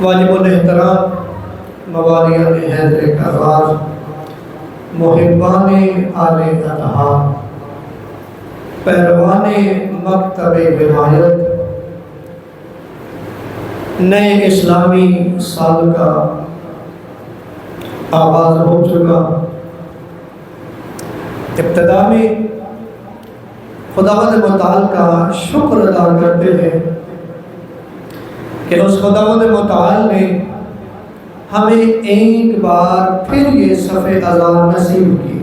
واجب الاحترام موالیان حیدر کرار، محبان آل اطہار، پیروان مکتب ولایت، نئے اسلامی سال کا آغاز ہو چکا۔ ابتدا میں خداوند متعال کا شکر ادا کرتے ہیں کہ اس خداوند متعال نے ہمیں ایک بار پھر یہ صفحہ ازال نصیب کی۔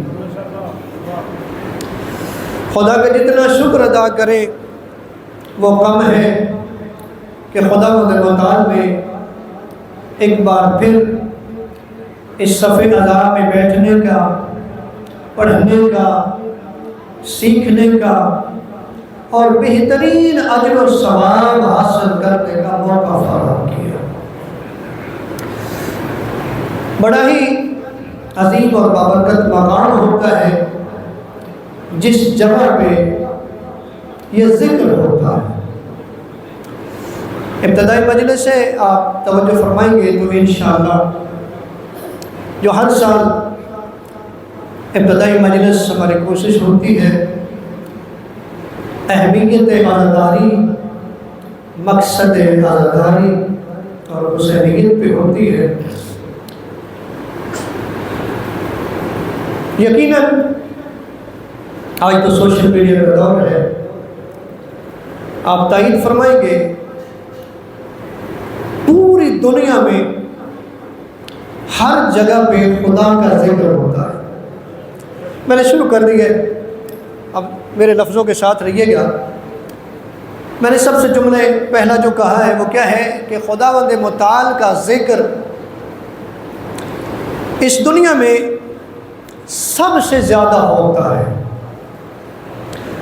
خدا کا جتنا شکر ادا کریں وہ کم ہے کہ خداوند متعال نے ایک بار پھر اس صفحہ ازال میں بیٹھنے کا، پڑھنے کا، سیکھنے کا اور بہترین اجر و ثواب حاصل کرنے کا موقع فراہم کیا۔ بڑا ہی عظیم اور بابرکت مقام ہوتا ہے جس جگہ پہ یہ ذکر ہوتا ہے۔ ابتدائی مجلس سے آپ توجہ فرمائیں گے تو انشاءاللہ جو ہر سال ابتدائی مجلس ہماری کوشش ہوتی ہے اہمیت عزاداری، مقصد عزاداری اور حسینیت پہ ہوتی ہے۔ یقیناً آج تو سوشل میڈیا کا دور ہے، آپ تائید فرمائیں گے پوری دنیا میں ہر جگہ پہ خدا کا ذکر ہوتا ہے۔ میں نے شروع کر دی ہے، اب میرے لفظوں کے ساتھ رہیے گا۔ میں نے سب سے جملے پہلا جو کہا ہے وہ کیا ہے کہ خداوند متعال کا ذکر اس دنیا میں سب سے زیادہ ہوتا ہے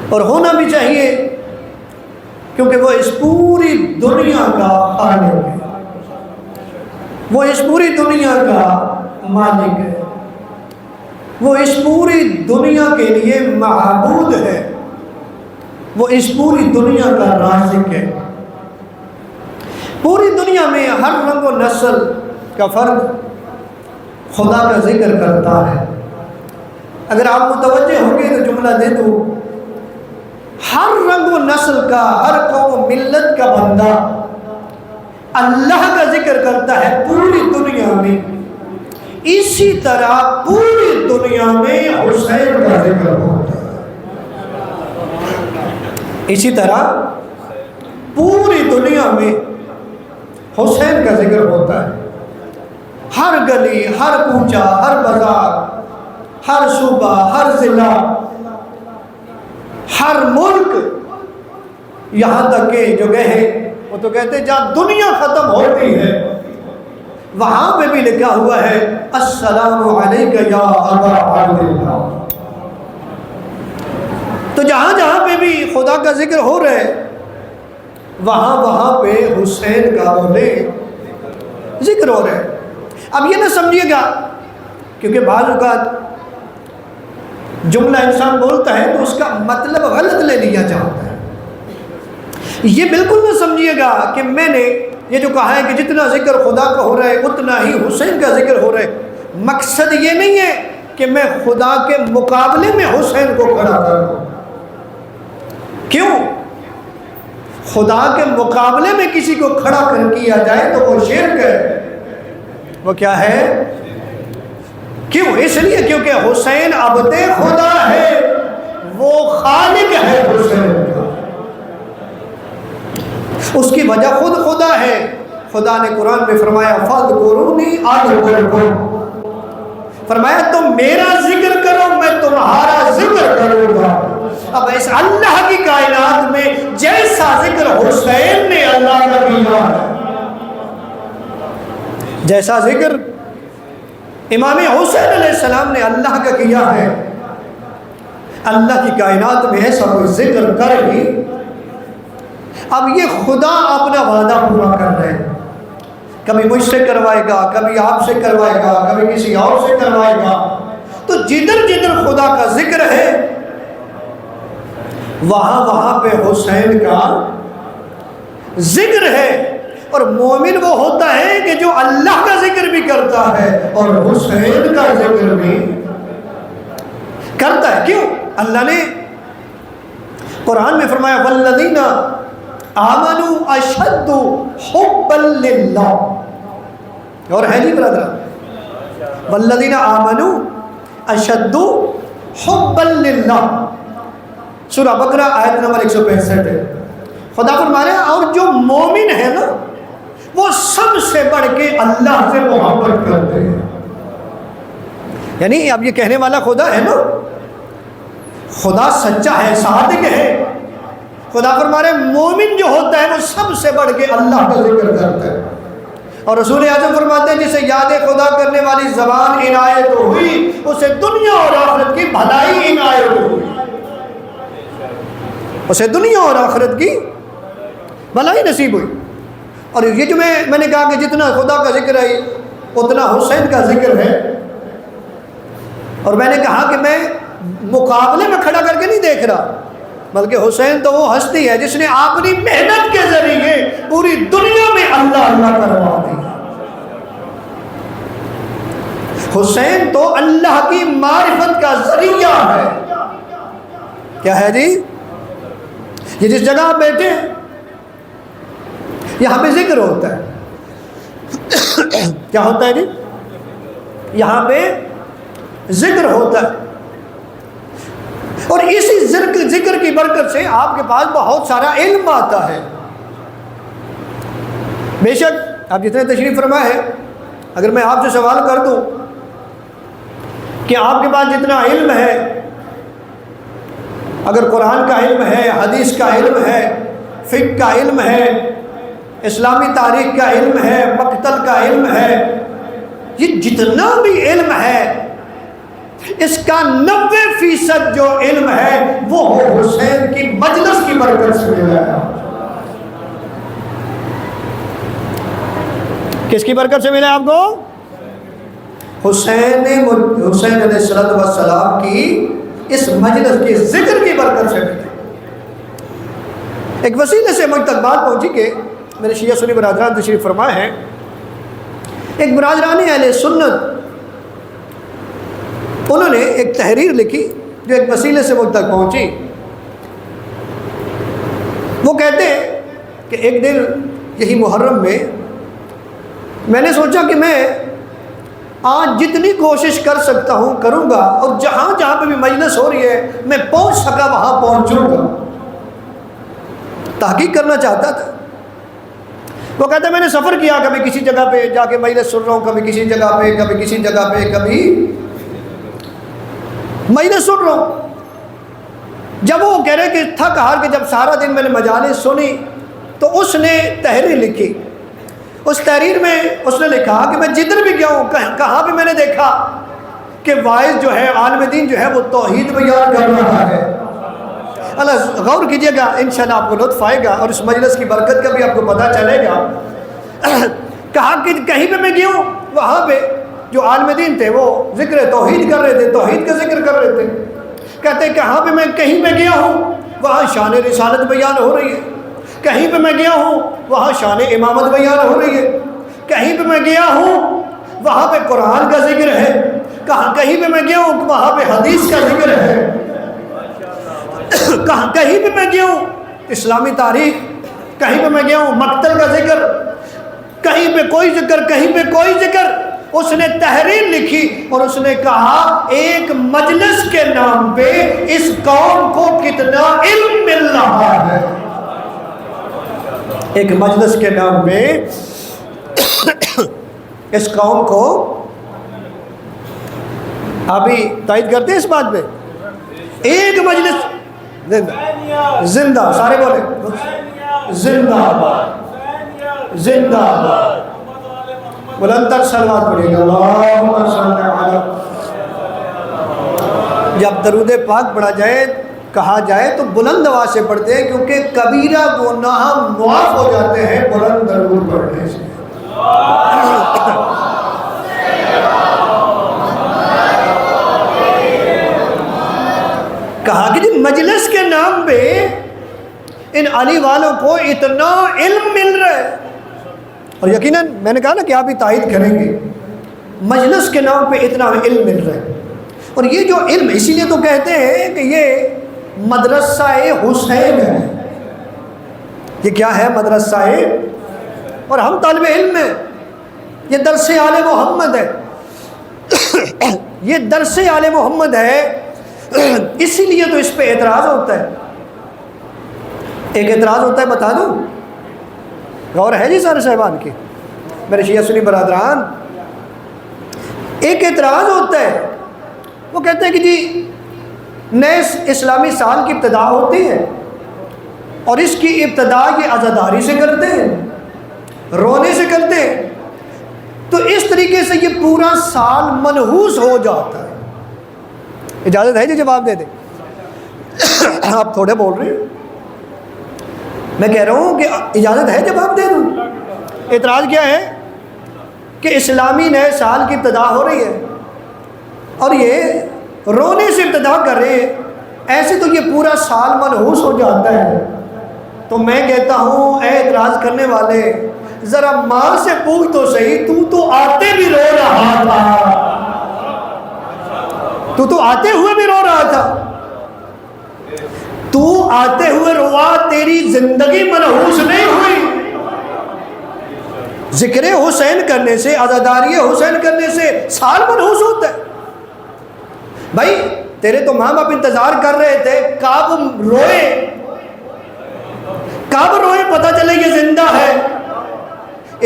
اور ہونا بھی چاہیے، کیونکہ وہ اس پوری دنیا کا خالق ہے، وہ اس پوری دنیا کا مالک ہے، وہ اس پوری دنیا کے لیے معبود ہے، وہ اس پوری دنیا کا رازق ہے۔ پوری دنیا میں ہر رنگ و نسل کا فرد خدا کا ذکر کرتا ہے۔ اگر آپ متوجہ ہوں گے تو جملہ دے دوں، ہر رنگ و نسل کا، ہر قوم ملت کا بندہ اللہ کا ذکر کرتا ہے پوری دنیا میں۔ اسی طرح پوری دنیا میں حسین کا ذکر ہوتا ہے۔ اسی طرح پوری دنیا میں حسین کا ذکر ہوتا ہے۔ ہر گلی، ہر کوچہ، ہر بازار، ہر صوبہ، ہر ضلع، ہر ملک، یہاں تک کہ جو گئے وہ تو کہتے ہیں جہاں دنیا ختم ہوتی ہے وہاں پہ بھی لکھا ہوا ہے السلام علیکہ یا ابا عبداللہ۔ تو جہاں جہاں پہ بھی خدا کا ذکر ہو رہا ہے وہاں پہ حسین کا ذکر ہو رہا ہے۔ اب یہ نہ سمجھیے گا، کیونکہ بعض اوقات جملہ انسان بولتا ہے تو اس کا مطلب غلط لے لیا جاتا ہے۔ یہ بالکل نہ سمجھیے گا کہ میں نے یہ جو کہا ہے کہ جتنا ذکر خدا کا ہو رہا ہے اتنا ہی حسین کا ذکر ہو رہا ہے، مقصد یہ نہیں ہے کہ میں خدا کے مقابلے میں حسین کو کھڑا کروں۔ کیوں؟ خدا کے مقابلے میں کسی کو کھڑا کر کیا جائے تو وہ شرک ہے۔ وہ کیا ہے؟ کیوں؟ اس لیے کیونکہ حسین عبد خدا ہے، وہ خالق ہے حسین کا، اس کی وجہ خود خدا ہے۔ خدا نے قرآن میں فرمایا فاذکرونی اذکرکم، فرمایا تم میرا ذکر کرو میں تمہارا ذکر کروں گا۔ اب اس اللہ کی کائنات میں جیسا ذکر حسین نے اللہ کا کیا ہے، جیسا ذکر امام حسین علیہ السلام نے اللہ کا کیا ہے، اللہ کی کائنات میں ایسا کوئی ذکر کر ہی۔ اب یہ خدا اپنا وعدہ پورا کر رہے ہیں، کبھی مجھ سے کروائے گا، کبھی آپ سے کروائے گا، کبھی کسی اور سے کروائے گا۔ تو جدھر جدھر خدا کا ذکر ہے وہاں پہ حسین کا ذکر ہے۔ اور مومن وہ ہوتا ہے کہ اللہ کا ذکر بھی کرتا ہے اور حسین کا ذکر بھی کرتا ہے. کیوں؟ اللہ نے قرآن میں فرمایا والذین آمنوا اشد حبا للہ. اور ہے جی برادر، والذین آمنوا اشد حبا للہ، سورہ بقرہ آیت نمبر 165 ہے. خدا فرما رہا ہے اور جو مومن ہے نا وہ سب سے بڑھ کے اللہ سے محبت کرتے ہیں. یعنی اب یہ کہنے والا خدا ہے نا، خدا سچا ہے، صادق ہے. خدا فرما رہے ہیں مومن جو ہوتا ہے وہ سب سے بڑھ کے اللہ کا ذکر کرتا ہے. اور رسول اعظم فرماتے ہیں جسے یاد خدا کرنے والی زبان عنایت ہوئی اسے دنیا اور آخرت کی بھلائی عنایت ہوئی، اسے دنیا اور آخرت کی بھلائی نصیب ہوئی. اور یہ جو میں نے کہا کہ جتنا خدا کا ذکر ہے اتنا حسین کا ذکر ہے. اور میں نے کہا کہ میں مقابلے میں کھڑا کر کے نہیں دیکھ رہا، بلکہ حسین تو وہ ہستی ہے جس نے اپنی محنت کے ذریعے پوری دنیا میں اللہ اللہ کروا دی. حسین تو اللہ کی معرفت کا ذریعہ ہے. کیا ہے جی؟ یہ جس جگہ آپ بیٹھے ہیں یہاں پہ ذکر ہوتا ہے. کیا ہوتا ہے جی؟ یہاں پہ ذکر ہوتا ہے. اور اسی ذکر کی برکت سے آپ کے پاس بہت سارا علم آتا ہے. بے شک آپ جتنے تشریف فرما ہے، اگر میں آپ سے سوال کر دوں کہ آپ کے پاس جتنا علم ہے، اگر قرآن کا علم ہے، حدیث کا علم ہے، فقہ کا علم ہے، اسلامی تاریخ کا علم ہے، مقتل کا علم ہے، یہ جتنا بھی علم ہے اس کا 90% جو علم ہے وہ حسین کی مجلس کی برکت سے ملا ہے. کس کی برکت سے ملا آپ کو؟ حسین علیہ السلام کی اس مجلس کی ذکر کی برکت سے ملا. ایک وسیلے سے مجھ تک بات پہنچی کہ میرے شیعہ سنی برادران تشریف فرما ہے، ایک برادرانی اہل سنت انہوں نے ایک تحریر لکھی جو ایک وسیلے سے مجھ تک پہنچی. وہ کہتے ہیں کہ ایک دن یہی محرم میں نے سوچا کہ میں آج جتنی کوشش کر سکتا ہوں کروں گا، اور جہاں جہاں پہ بھی مجلس ہو رہی ہے میں پہنچ سکا وہاں پہنچوں گا. تحقیق کرنا چاہتا تھا. وہ کہتے ہیں میں نے سفر کیا، کبھی کسی جگہ پہ جا کے مجلس سن رہا ہوں، کبھی کسی جگہ پہ، کبھی کسی جگہ پہ، کبھی مجلس سن رہا ہوں. جب وہ کہہ رہے کہ تھک ہار کے جب سارا دن میں نے مجالس سنی تو اس نے تحریر لکھی. اس تحریر میں اس نے لکھا کہ میں جدھر بھی گیا ہوں کہاں بھی میں نے دیکھا کہ واعظ جو ہے، عالم دین جو ہے وہ توحید بیان کر رہا ہے. اللہ غور کیجئے گا، انشاءاللہ آپ کو لطف آئے گا اور اس مجلس کی برکت کا بھی آپ کو پتہ چلے گا. کہا کہ کہیں پہ میں گیا ہوں وہاں پہ جو عالم دین تھے وہ ذکر توحید کر رہے تھے، توحید کا ذکر کر رہے تھے. کہتے ہیں کہاں پہ میں کہیں پہ گیا ہوں وہاں شان رسالت بیان ہو رہی ہے، کہیں پہ میں گیا ہوں وہاں شان امامت بیان ہو رہی ہے، کہیں پہ میں گیا ہوں وہاں پہ قرآن کا ذکر ہے، کہیں پہ میں گیا ہوں وہاں پہ حدیث کا ذکر ہے، کہیں پہ میں گیا ہوں اسلامی تاریخ، کہیں پہ میں گیا ہوں مقتل کا ذکر، کہیں پہ کوئی ذکر، کہیں پہ کوئی ذکر. اس نے تحریر لکھی اور اس نے کہا ایک مجلس کے نام پہ اس قوم کو کتنا علم مل رہا ہے. ایک مجلس کے نام پہ اس قوم کو، ابھی تائید کرتے ہیں اس بات پہ، ایک مجلس زندہ زندہ، سارے بولے زندہ آباد زندہ آباد. بلندر صلوات پڑھیے گا اللہم صلی علی. جب درود پاک پڑھا جائے، کہا جائے تو بلند آواز سے پڑھتے ہیں کیونکہ کبیرہ گناہ معاف ہو جاتے ہیں بلند درود پڑھنے سے. کہا کہ جی مجلس کے نام پہ ان علی والوں کو اتنا علم مل رہا ہے، اور یقیناً میں نے کہا نا کہ آپ ہی تائید کریں گے، مجلس کے نام پہ اتنا علم مل رہا ہے. اور یہ جو علم، اسی لیے تو کہتے ہیں کہ یہ مدرسہ حسین ہے. یہ کیا ہے؟ مدرسہ. اور ہم طالب علم ہیں. یہ درس آل محمد ہے. یہ درس آل محمد ہے. اسی لیے تو اس پہ اعتراض ہوتا ہے. ایک اعتراض ہوتا ہے، بتا دوں، غور ہے جی سارے صاحبان کی، میرے شیعہ سنی برادران. ایک اعتراض ہوتا ہے، وہ کہتے ہیں کہ جی نئے اسلامی سال کی ابتدا ہوتی ہے اور اس کی ابتدا یہ عزاداری سے کرتے ہیں، رونے سے کرتے ہیں، تو اس طریقے سے یہ پورا سال منحوس ہو جاتا ہے. اجازت ہے جی جواب دے دیں؟ آپ تھوڑے بول رہے ہیں، میں کہہ رہا ہوں کہ اجازت ہے جواب دے دوں. اعتراض کیا ہے کہ اسلامی نئے سال کی ابتدا ہو رہی ہے اور یہ رونے سے ابتدا کر رہے ہیں، ایسے تو یہ پورا سال منحوس ہو جاتا ہے. تو میں کہتا ہوں اے اعتراض کرنے والے، ذرا ماں سے پوچھ تو صحیح، تو آتے بھی رو رہا تھا، تو آتے ہوئے بھی رو رہا تھا، تو آتے ہوئے روا، تیری زندگی منحوس نہیں ہوئی. ذکر حسین کرنے سے، عزاداری حسین کرنے سے سال منحوس ہوتا ہے. بھائی تیرے تو ماں باپ انتظار کر رہے تھے، کب روئے پتہ چلے یہ زندہ ہے.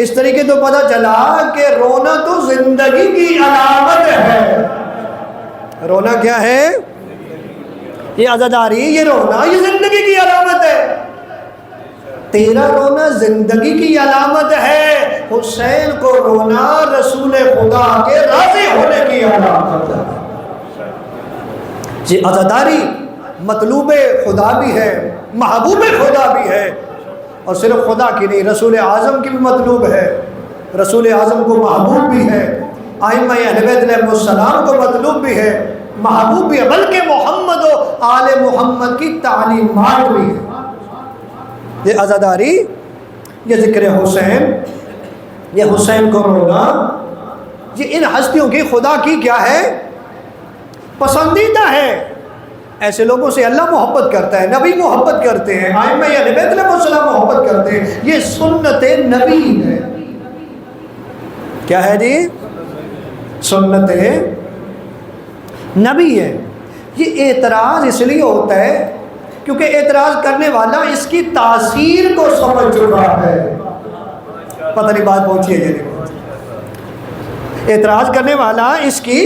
اس طریقے تو پتہ چلا کہ رونا تو زندگی کی علامت ہے. رونا کیا ہے؟ یہ عزاداری، یہ رونا، یہ زندگی کی علامت ہے. تیرا رونا زندگی کی علامت ہے، حسین کو رونا رسول خدا کے راضی ہونے کی علامت ہے. یہ عزاداری مطلوب خدا بھی ہے، محبوب خدا بھی ہے، اور صرف خدا کی نہیں، رسول اعظم کی بھی مطلوب ہے، رسول اعظم کو محبوب بھی ہے، ائمہ اہل بیت علیہ السلام کو مطلوب بھی ہے، محبوب بھی ہے، بلکہ محمد و آل محمد کی تعلیمات بھی ہے. یہ عزاداری، یہ ذکر حسین، یہ حسین کو رونا، یہ ان ہستیوں کی خدا کی کیا ہے؟ پسندیدہ ہے. ایسے لوگوں سے اللہ محبت کرتا ہے، نبی محبت کرتے ہیں، ائمہ اہل بیت علیہ السلام محبت کرتے ہیں. یہ سنت نبی ہے. کیا ہے جی؟ سنت نبی ہے. یہ اعتراض اس لیے ہوتا ہے کیونکہ اعتراض کرنے والا اس کی تاثیر کو سمجھ چکا ہے. پتہ نہیں بات پہنچی ہے یہ نہیں. اعتراض کرنے والا اس کی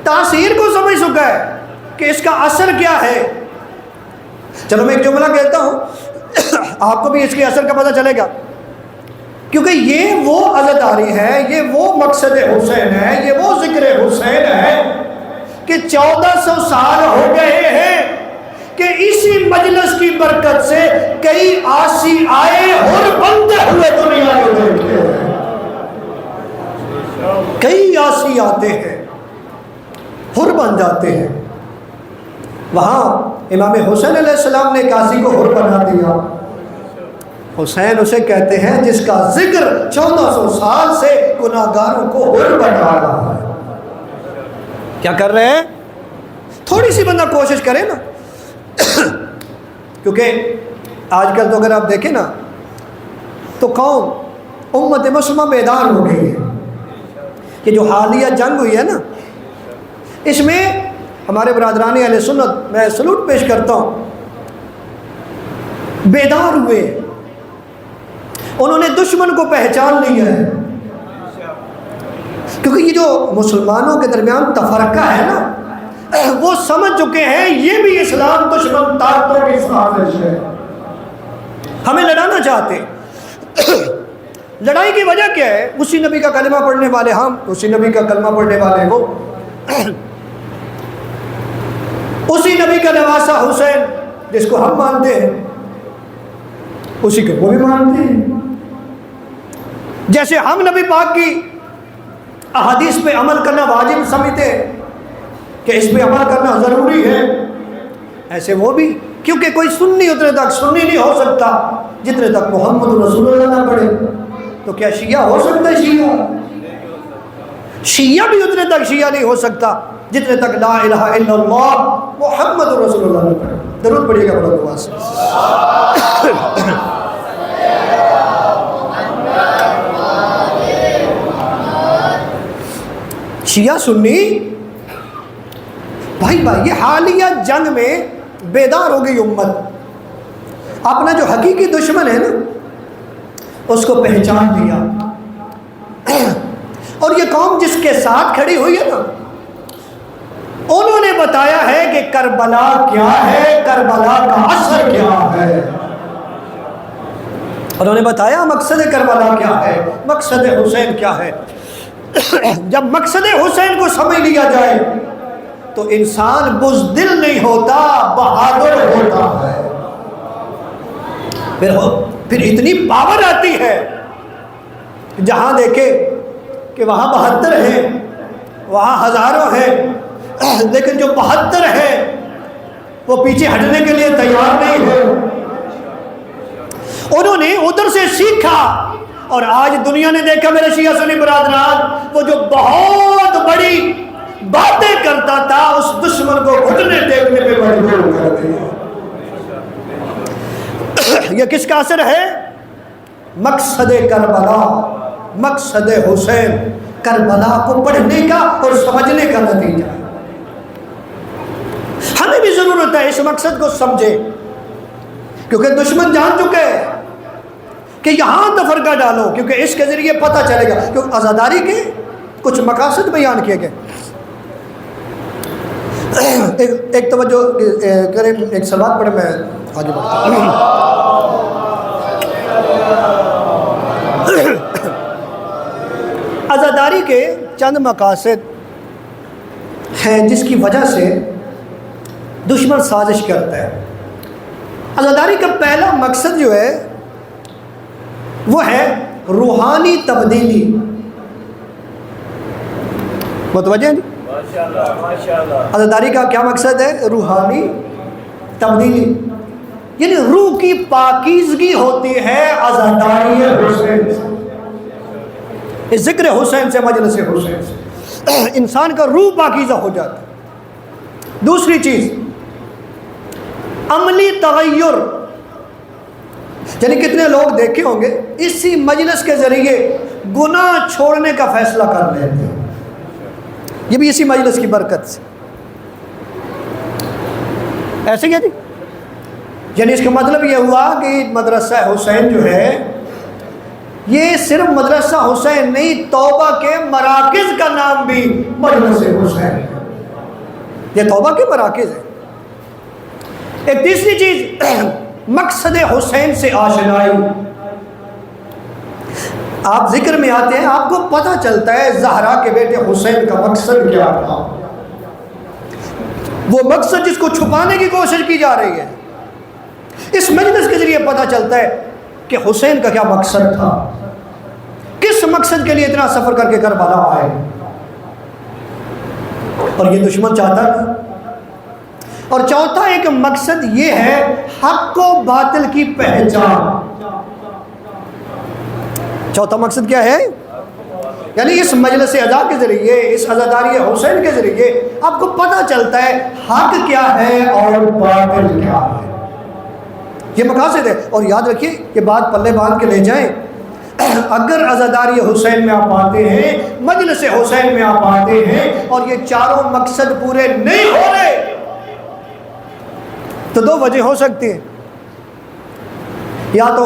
تاثیر کو سمجھ چکا ہے کہ اس کا اثر کیا ہے. چلو میں ایک جملہ کہتا ہوں، آپ کو بھی اس کے اثر کا پتہ چلے گا. کیونکہ یہ وہ عزاداری ہے، یہ وہ مقصد حسین ہے، یہ وہ ذکر حسین ہے کہ 1400 سال ہو گئے ہیں کہ اسی مجلس کی برکت سے کئی آسی آئے اور بندے ہوئے دنیا میں بیٹھے ہیں. کئی آسی آتے ہیں، حر بن جاتے ہیں. وہاں امام حسین علیہ السلام نے ایک آسی کو حر بنا دیا. حسین اسے کہتے ہیں جس کا ذکر 1400 سال سے گناہگاروں کو حر بنا رہا ہے. کیا کر رہے ہیں؟ تھوڑی سی بندہ کوشش کرے نا. کیونکہ آج کل تو اگر آپ دیکھیں نا تو قوم امت مسلمہ بیدار ہو گئی ہے. کہ جو حالیہ جنگ ہوئی ہے نا، اس میں ہمارے برادران اہل سنت، میں سلوٹ پیش کرتا ہوں، بیدار ہوئے. انہوں نے دشمن کو پہچان لیا ہے. کیونکہ یہ جو مسلمانوں کے درمیان تفرقہ ہے نا، وہ سمجھ چکے ہیں یہ بھی اسلام دشمن طاقتوں کی سازش ہے، ہمیں لڑانا چاہتے ہیں. لڑائی کی وجہ کیا ہے؟ اسی نبی کا کلمہ پڑھنے والے ہم، اسی نبی کا کلمہ پڑھنے والے وہ، اسی نبی کا نواسہ حسین جس کو ہم مانتے ہیں اسی کو وہ بھی مانتے ہیں. جیسے ہم نبی پاک کی احادیث پہ عمل کرنا واجب سمجھتے ہیں کہ اس پہ عمل کرنا ضروری ہے، ایسے وہ بھی. کیونکہ کوئی سنی اتنے تک سنی نہیں ہو سکتا جتنے تک محمد رسول اللہ نہ پڑھے. تو کیا شیعہ ہو سکتا ہے؟ شیعہ بھی اتنے تک شیعہ نہیں ہو سکتا جتنے تک لا الہ الا اللہ محمد رسول اللہ نے پڑھا. درود پڑھیے گا بڑا دعا سے. شیعہ سنی بھائی یہ حالیہ جنگ میں بیدار ہو گئی امت. اپنا جو حقیقی دشمن ہے نا اس کو پہچان لیا. اور یہ قوم جس کے ساتھ کھڑی ہوئی ہے نا انہوں نے بتایا ہے کہ کربلا کیا ہے, کربلا کا اثر کیا ہے. انہوں نے بتایا مقصد کربلا کیا ہے, مقصد حسین کیا ہے. جب مقصد حسین کو سمجھ لیا جائے تو انسان بزدل نہیں ہوتا, بہادر ہوتا ہے. پھر اتنی پاور آتی ہے جہاں دیکھے کہ وہاں 72 ہیں, وہاں ہزاروں ہیں, لیکن جو 72 ہیں وہ پیچھے ہٹنے کے لیے تیار نہیں ہے. انہوں نے ادھر سے سیکھا اور آج دنیا نے دیکھا میرے شیعہ سنی برادران, وہ جو بہت بڑی باتیں کرتا تھا اس دشمن کو گھٹنے ٹیکنے پہ مجبور کر دیا. یہ کس کا اثر ہے؟ مقصد کربلا, مقصد حسین, کربلا کو پڑھنے کا اور سمجھنے کا نتیجہ. ہمیں بھی ضرورت ہے اس مقصد کو سمجھے, کیونکہ دشمن جان چکے کہ یہاں تفرقہ ڈالو, کیونکہ اس کے ذریعے پتہ چلے گا. کیونکہ عزاداری کے کچھ مقاصد بیان کیے گئے. ایک توجہ کریں, ایک سوال پڑھیں, میں آگے بڑھتا ہوں. عزاداری کے چند مقاصد ہیں جس کی وجہ سے دشمن سازش کرتا ہے. عزاداری کا پہلا مقصد جو ہے وہ ہے روحانی تبدیلی. متوجہ ہیں جی؟ عزاداری کا کیا مقصد ہے؟ روحانی تبدیلی, یعنی روح کی پاکیزگی ہوتی ہے عزاداری حسین سے. اس ذکر حسین سے, مجلس حسین سے انسان کا روح پاکیزہ ہو جاتا ہے. دوسری چیز عملی تغیر, یعنی کتنے لوگ دیکھے ہوں گے اسی مجلس کے ذریعے گناہ چھوڑنے کا فیصلہ کر لیتے ہیں. یہ بھی اسی مجلس کی برکت سے. ایسے کیا جی؟ یعنی اس کا مطلب یہ ہوا کہ مدرسہ حسین جو ہے یہ صرف مدرسہ حسین نہیں, توبہ کے مراکز کا نام بھی مجلس حسین. یہ توبہ کے مراکز ہے. ایک تیسری چیز مقصد حسین سے آشنائی. آپ ذکر میں آتے ہیں, آپ کو پتہ چلتا ہے زہرا کے بیٹے حسین کا مقصد کیا تھا. وہ مقصد جس کو چھپانے کی کوشش کی جا رہی ہے, اس مجلس کے ذریعے پتہ چلتا ہے کہ حسین کا کیا مقصد تھا, کس مقصد کے لیے اتنا سفر کر کے کربلا آئے. اور یہ دشمن چاہتا تھا. اور چوتھا ایک مقصد یہ ہے حق و باطل کی پہچان. چوتھا مقصد کیا ہے؟ یعنی اس مجلس عزا کے ذریعے, اس عزاداری حسین کے ذریعے آپ کو پتہ چلتا ہے حق کیا ہے اور باطل کیا ہے. یہ مقاصد ہے. اور یاد رکھیے یہ بات پلے باندھ کے لے جائیں, اگر عزاداری حسین میں آپ آتے ہیں, مجلس حسین میں آپ آتے ہیں اور یہ چاروں مقصد پورے نہیں ہو رہے تو 2 وجہ ہو سکتی ہیں. یا تو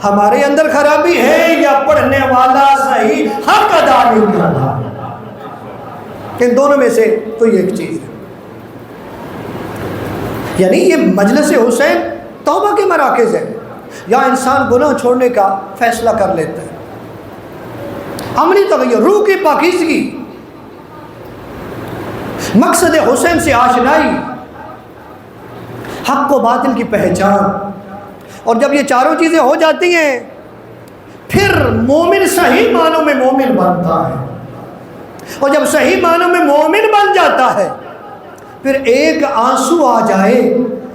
ہمارے اندر خرابی ہے یا پڑھنے والا صحیح حق ادا نہیں کر رہا. ان دونوں میں سے کوئی ایک چیز ہے. یعنی یہ مجلس حسین توبہ کے مراکز ہے, یا انسان گناہ چھوڑنے کا فیصلہ کر لیتا ہے. عملی تغیر, روح کی پاکیزگی, مقصد حسین سے آشنائی, حق و باطل کی پہچان. اور جب یہ چاروں چیزیں ہو جاتی ہیں پھر مومن صحیح معنوں میں مومن بنتا ہے. اور جب صحیح معنوں میں مومن بن جاتا ہے پھر ایک آنسو آ جائے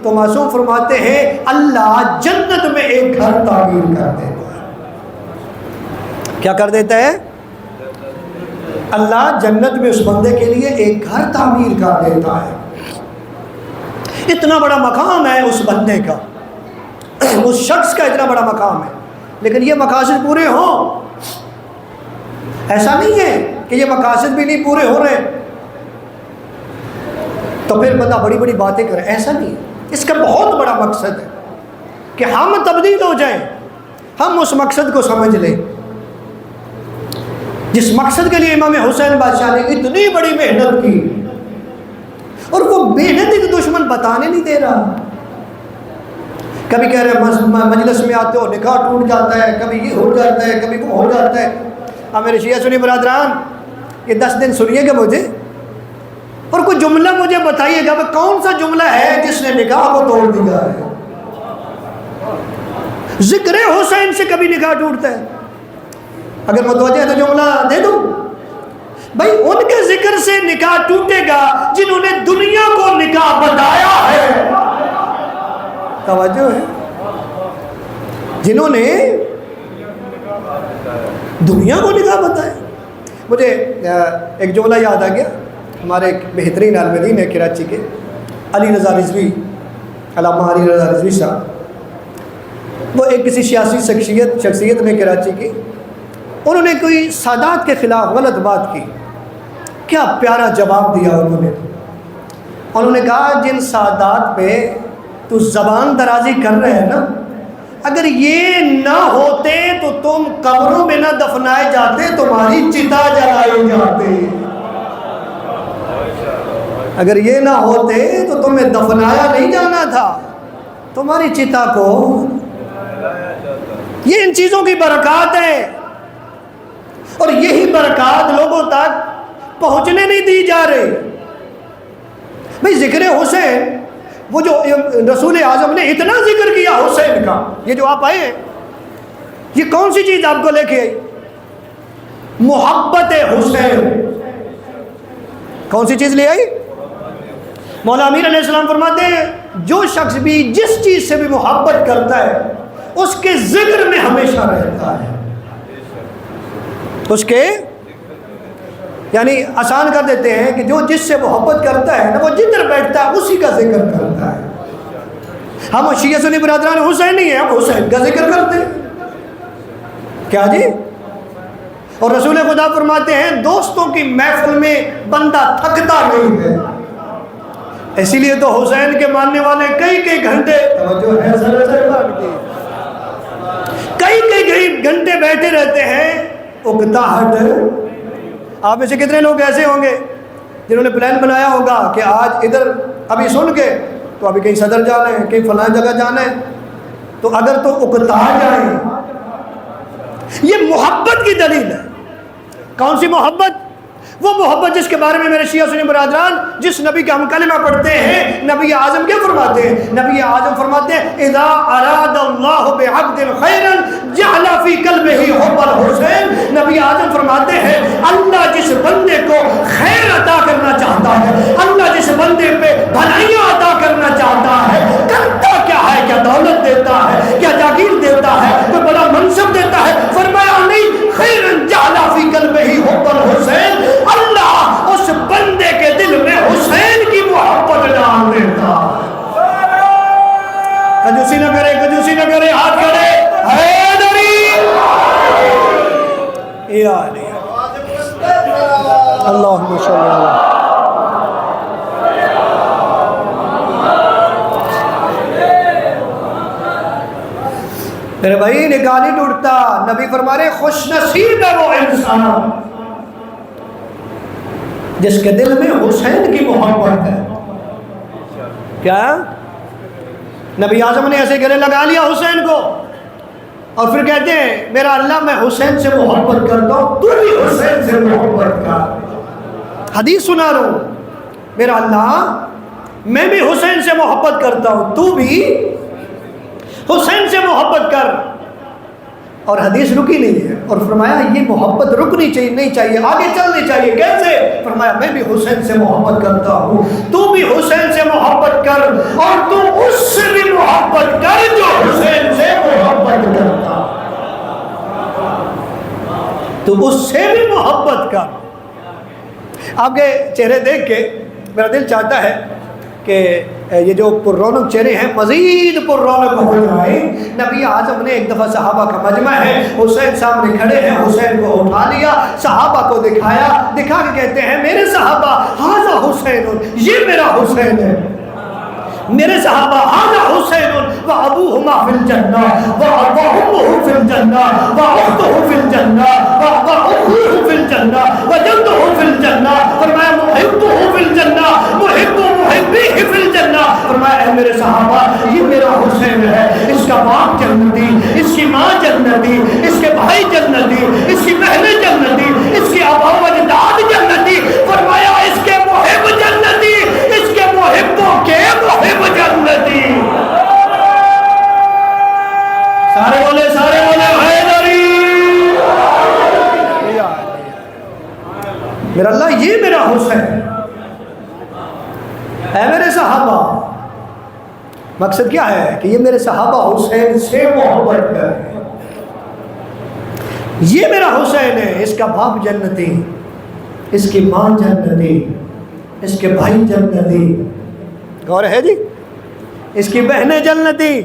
تو معصوم فرماتے ہیں اللہ جنت میں ایک گھر تعمیر کر دیتا ہے. کیا کر دیتا ہے؟ اللہ جنت میں اس بندے کے لیے ایک گھر تعمیر کر دیتا ہے. اتنا بڑا مقام ہے اس بندے کا، اس شخص کا اتنا بڑا مقام ہے، لیکن یہ مقاصد پورے ہوں. ایسا نہیں ہے کہ یہ مقاصد بھی نہیں پورے ہو رہے تو پھر بندہ بڑی بڑی باتیں کرے، ایسا نہیں. اس کا بہت بڑا مقصد ہے کہ ہم تبدیل ہو جائیں، ہم اس مقصد کو سمجھ لیں جس مقصد کے لیے امام حسین بادشاہ نے اتنی بڑی محنت کی، اور وہ محنت ایک دشمن بتانے نہیں دے رہا. کبھی کہہ رہے مجلس میں آتے ہو نکاح ٹوٹ جاتا ہے، کبھی یہ ہو جاتا ہے، کبھی وہ ہو جاتا ہے. اب میرے شیعہ سنی برادران، یہ 10 دن سنیے گا مجھے، اور کوئی جملہ مجھے بتائیے گا کہ کون سا جملہ ہے جس نے نکاح کو توڑ دیا ہے. ذکر حسین سے کبھی نکاح ٹوٹتا ہے؟ اگر متوجہ ہے تو جملہ دے دوں. بھائی ان کے ذکر سے نکاح ٹوٹے گا جنہوں نے دنیا کو نکاح بتایا ہے. توجہ ہے؟ جنہوں نے دنیا کو نکاح بتایا. مجھے ایک جملہ یاد آ گیا. ہمارے ایک بہترین عالم دین ہے کراچی کے، علی رضا رضوی، علامہ علی رضا رضوی صاحب. وہ ایک کسی سیاسی شخصیت نے کراچی کی، انہوں نے کوئی سادات کے خلاف غلط بات کی. کیا پیارا جواب دیا انہوں نے کہا جن سادات پہ تو زبان درازی کر رہے ہیں نا، اگر یہ نہ ہوتے تو تم قبروں میں نہ دفنائے جاتے، تمہاری چتا جلائی جاتے. اگر یہ نہ ہوتے تو تمہیں دفنایا نہیں جانا تھا، تمہاری چتا کو. یہ ان چیزوں کی برکات ہے، اور یہی برکات لوگوں تک پہنچنے نہیں دی جا رہی. بھئی ذکر حسین، وہ جو رسول اعظم نے اتنا ذکر کیا حسین کا، یہ جو آپ آئے ہیں یہ کون سی چیز آپ کو لے کے آئی؟ محبت حسین. کون سی چیز لے آئی؟ مولا امیر علیہ السلام فرماتے ہیں جو شخص بھی جس چیز سے بھی محبت کرتا ہے اس کے ذکر میں ہمیشہ رہتا ہے. اس کے یعنی آسان کر دیتے ہیں کہ جو جس سے محبت کرتا ہے نا، وہ جدھر بیٹھتا ہے اسی کا ذکر کرتا ہے. ہم شیعہ سنی برادران حسین نہیں ہیں، ہم حسین کا ذکر کرتے ہیں. کیا جی؟ اور رسول خدا فرماتے ہیں دوستوں کی محفل میں بندہ تھکتا نہیں ہے. اسی لیے تو حسین کے ماننے والے کئی گھنٹے کئی گھنٹے بیٹھے رہتے ہیں. اکتاہٹ. آپ میں سے کتنے لوگ ایسے ہوں گے جنہوں نے پلان بنایا ہوگا کہ آج ادھر ابھی سن کے تو ابھی کہیں صدر جانا ہے، کہیں فلاں جگہ جانا ہے، تو اگر تو اکتا جائیں. یہ محبت کی دلیل ہے. کون سی محبت؟ وہ محبت جس کے بارے میں میرے شیعہ سنی برادران جس نبی کا ہم کلمہ پڑھتے ہیں، نبی اعظم کیا فرماتے ہیں؟ نبی اعظم فرماتے ہیں اذا اراد اللہ بعبد خیرا جعل فی قلبہ حب الحسین. نبی اعظم فرماتے ہیں اللہ جس بندے کو خیر عطا کرنا چاہتا ہے، اللہ جس بندے پہ بھلائیاں عطا کرنا چاہتا ہے، کرتا کیا ہے؟ کیا دولت دیتا ہے؟ کیا جاگیر دیتا ہے؟ کوئی بڑا منصب دیتا ہے؟ فرمایا نہیں، خیرا جعل فی قلبہ حب الحسین. اللہ اس بندے کے دل میں حسین کی محبت ڈال دیتا. کنجوسی نہ کرے، ہاتھ کرے حیدری. یا علی اللہم صلی اللہ. میرے بھائی نکاح نہیں ٹوٹتا. نبی فرما رہے خوش نصیب ہے وہ انسان جس کے دل میں حسین کی محبت ہے. کیا نبی اعظم نے ایسے گلے لگا لیا حسین کو، اور پھر کہتے ہیں میرا اللہ میں حسین سے محبت کرتا ہوں، تو بھی حسین سے محبت کر. حدیث سنا رہا ہوں، میرا اللہ میں بھی حسین سے محبت کرتا ہوں، تو بھی حسین سے محبت کر. اور حدیث رکی نہیں ہے، اور فرمایا یہ محبت رکنی نہیں چاہیے، آگے چلنی چاہیے. کیسے؟ فرمایا میں بھی حسین سے محبت کرتا ہوں، تو بھی حسین سے محبت کر، اور تو اس سے بھی محبت کر جو حسین سے محبت کرتا. تو اس سے بھی محبت کر۔ آپ کے چہرے دیکھ کے میرا دل چاہتا ہے کہ یہ جو پر رونق چہرے ہیں مزید پر رونق ہو جائے۔ نبی اعظم نے ایک دفعہ صحابہ کا مجمع ہے، حسین سامنے کھڑے ہیں، حسین کو اٹھا لیا، صحابہ کو دکھایا، دکھا کے کہتے ہیں میرے صحابہ ھذا حسین، یہ میرا حسین ہے۔ میرے صحابہ ھذا حسین وابوہما فی الجنہ وامہ فی الجنہ واختہ فی الجنہ واخوہ فی الجنہ وجدہ فی الجنہ، فرمایا محبہ فی الجنہ محب محبیہ فی الجنہ۔ فرمایا اے میرے صحابہ یہ میرا حسین ہے، اس کا باپ جنتی، اس کی ماں جنتی، اس کے بھائی جنتی، اس کی بہنیں جنتی، اس کے آبا و اجداد جنتی۔ فرمایا اس کے محب جنتی، اس کے محبوں کے محب جنتی۔ سارے بولے حیدری۔ میرا اللہ یہ میرا حسین اے میرے صحابہ۔ مقصد کیا ہے کہ یہ میرے صحابہ حسین سے محبت کریں۔ یہ میرا حسین ہے، اس کا باپ جنتی، اس کی ماں جنتی، اس کے بھائی جنتی، غور ہے جی، اس کی بہنیں جنتی،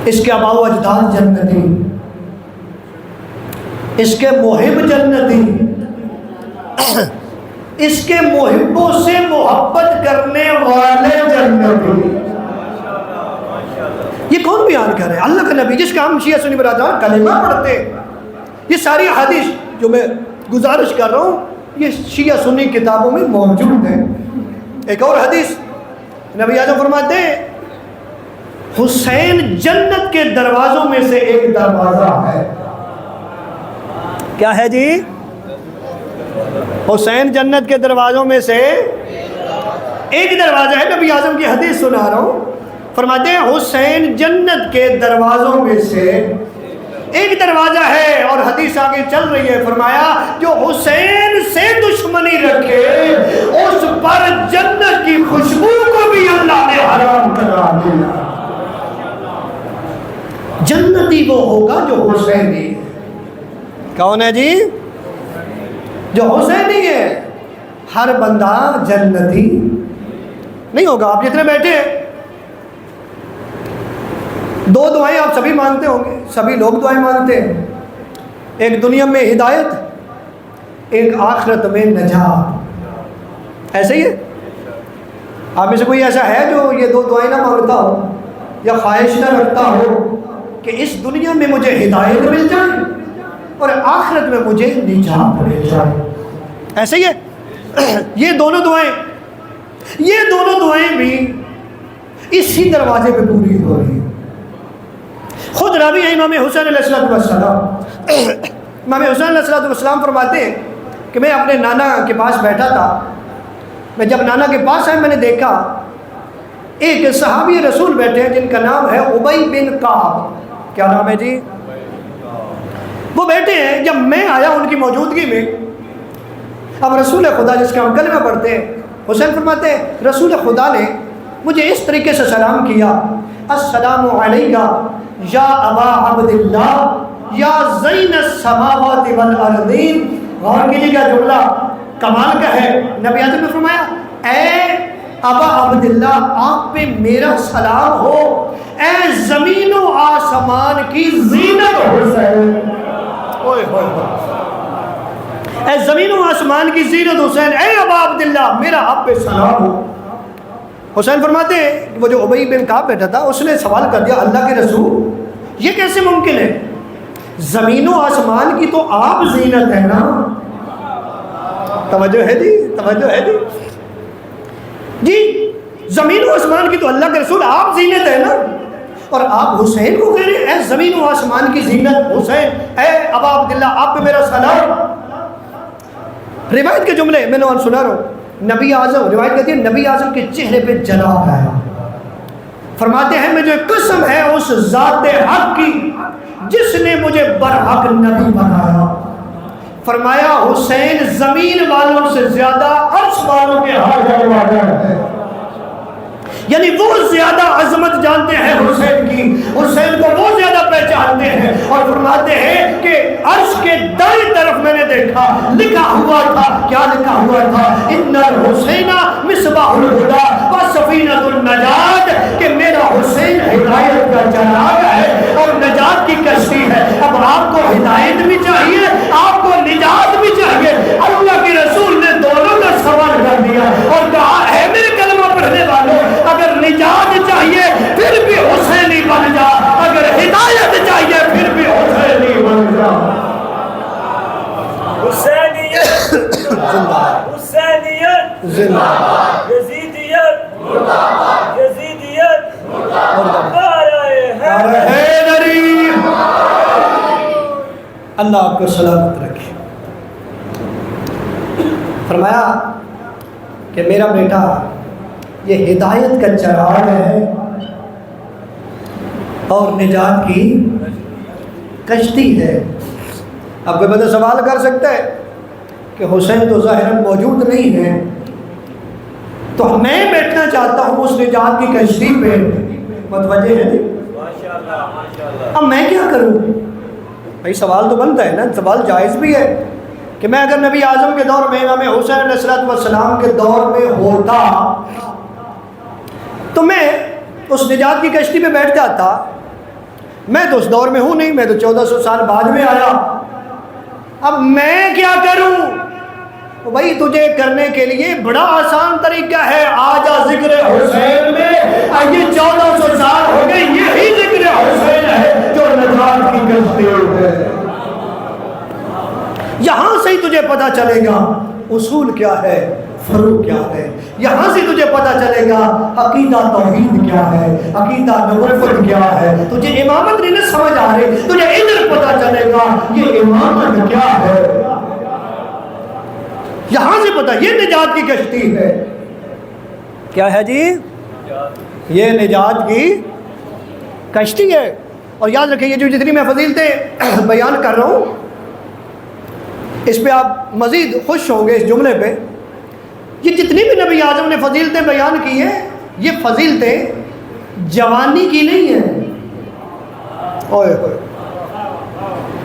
اس کے آبا و اجداد جنتی، اس کے محب جنتی، اس کے محبوں سے محبت کرنے والے جنتی۔ یہ کون بیان کر رہے ہیں؟ اللہ کا نبی جس کا ہم شیعہ سنی برادران کلمہ پڑھتے ہیں۔ یہ ساری حدیث جو میں گزارش کر رہا ہوں یہ شیعہ سنی کتابوں میں موجود ہے۔ ایک اور حدیث نبی اعظم فرماتے ہیں حسین جنت کے دروازوں میں سے ایک دروازہ ہے۔ کیا ہے جی؟ حسین جنت کے دروازوں میں سے ایک دروازہ ہے۔ نبی اعظم کی حدیث سنا رہا ہوں، فرماتے ہیں حسین جنت کے دروازوں میں سے ایک دروازہ ہے، اور حدیث آگے چل رہی ہے، فرمایا جو حسین سے دشمنی رکھے اس پر جنت کی خوشبو کو بھی اللہ نے حرام کرا دیا۔ جنتی وہ ہوگا جو حسینی ہے۔ کون ہے جی؟ جو حسینی ہے۔ ہر بندہ جنتی نہیں ہوگا۔ آپ جتنے بیٹھے ہیں دو دعائیں آپ سبھی مانگتے ہوں گے، سبھی لوگ دعائیں مانگتے ہیں، ایک دنیا میں ہدایت، ایک آخرت میں نجات۔ ایسے ہی ہے؟ آپ میں سے کوئی ایسا ہے جو یہ دو دعائیں نہ مانگتا ہو یا خواہش نہ رکھتا ہو کہ اس دنیا میں مجھے ہدایت مل جائے اور آخرت میں مجھے نجات مل جائے؟ ایسے ہی ہے؟ یہ دونوں دعائیں بھی اسی دروازے پہ پوری ہو رہی ہیں۔ خود راوی ہے امام حسین علیہ السلام، امام حسین علیہ السلام فرماتے ہیں کہ میں اپنے نانا کے پاس بیٹھا تھا۔ میں جب نانا کے پاس آیا میں نے دیکھا ایک صحابی رسول بیٹھے ہیں جن کا نام ہے ابی بن کعب۔ کیا نام ہے جی؟ وہ بیٹھے ہیں۔ جب میں آیا ان کی موجودگی میں، اب رسول خدا جس کا ہم کلمہ پڑھتے ہیں، حسین فرماتے ہیں رسول خدا نے مجھے اس طریقے سے سلام کیا، السلام علیکہ یا ابا عبداللہ یا زین السماوات والارضین۔ غور کیجیے کیا جملہ کمال کا ہے۔ نبی اعظم نے فرمایا اے ابا عبداللہ آپ پہ میرا سلام ہو، اے زمین و آسمان کی زینت حسین۔ اے زمین و آسمان کی زینت حسین، اے ابا عبداللہ میرا آپ پہ سلام ہو۔ حسین فرماتے ہیں کہ وہ جو ابی بن کعب بیٹھا تھا اس نے سوال کر دیا اللہ کے رسول یہ کیسے ممکن ہے؟ زمین و آسمان کی تو آپ زینت ہے نا۔ توجہ ہے جی؟ توجہ ہے جی؟ زمین و آسمان کی تو اللہ کے رسول آپ زینت ہے نا، اور آپ حسین کو کہہ رہے ہیں اے زمین و آسمان کی زینت حسین، اے ابا عبداللہ آپ پہ میرا سلام۔ روایت کے جملے میں نے سنا رہا ہوں، نبی اعظم روایت کہتی ہے نبی اعظم کے چہرے پہ جلال ہے۔ فرماتے ہیں مجھے قسم ہے اس ذات حق کی جس نے مجھے برحق نبی بنایا۔ فرمایا حسین زمین والوں سے زیادہ عرش والوں کے ہاتھ جانے والا ہے۔ یعنی وہ زیادہ عظمت جانتے ہیں حسین کی، حسین کو وہ زیادہ پہچانتے ہیں، اور فرماتے ہیں کہ عرش کے دائیں طرف میں نے دیکھا لکھا ہوا تھا، کیا لکھا ہوا تھا؟ ان الحسین مصباح الہدی و سفینۃ النجات، کہ میرا حسین ہدایت کا چراغ ہے اور نجات کی کشتی ہے۔ اب آپ کو ہدایت بھی چاہیے، آپ کو نجات بھی چاہیے۔ اللہ کے رسول نے دونوں کا سوال کر دیا اور کہا ہے میرے کلمہ پڑھنے والوں، اگر نجات چاہیے پھر بھی حسینی بن جا، اگر ہدایت چاہیے پھر بھی حسینی بن جا۔ حسینیت حسینیت زندہ باد، یزیدیت یزیدیت نعرہ نعرہ حیدری۔ اللہ آپ کو سلامت رکھے۔ فرمایا کہ میرا بیٹا یہ ہدایت کا چراغ ہے اور نجات کی کشتی ہے۔ اب کوئی بندہ سوال کر سکتا ہے کہ حسین تو ظاہراً موجود نہیں ہے، تو میں بیٹھنا چاہتا ہوں اس نجات کی کشتی پہ، متوجہ ہے جی؟ اب میں کیا کروں؟ بھائی سوال تو بنتا ہے نا، سوال جائز بھی ہے کہ میں اگر نبی اعظم کے دور میں، امام حسین علیہ السلام کے دور میں ہوتا تو میں اس نجات کی کشتی پہ بیٹھ جاتا۔ میں تو اس دور میں ہوں نہیں، میں تو 1400 سال بعد میں آیا۔ اب میں کیا کروں؟ تو بھائی تجھے کرنے کے لیے بڑا آسان طریقہ ہے، آجا ذکر حسین میں، یہ 1400 سال ہو گئے یہی ذکر حسین ہے جو نجات کی کشتی ہے۔ یہاں سے ہی تجھے پتا چلے گا اصول کیا ہے، فروع کیا ہے، یہاں سے تجھے پتا چلے گا عقیدہ توحید کیا ہے، عقیدہ نبوت کیا ہے۔ تجھے امامت نہیں سمجھ آ رہی، تجھے ادھر پتا چلے گا یہ امامت کیا ہے، یہاں سے پتا، یہ نجات کی کشتی ہے۔ کیا ہے جی؟ یہ نجات کی کشتی ہے۔ اور یاد رکھیں یہ جو جتنی میں فضیلتیں بیان کر رہا ہوں اس پہ آپ مزید خوش ہوں گے اس جملے پہ، یہ جتنی بھی نبی اعظم نے فضیلتیں بیان کی ہیں یہ فضیلتیں جوانی کی نہیں ہیں، اوئے ہوئے،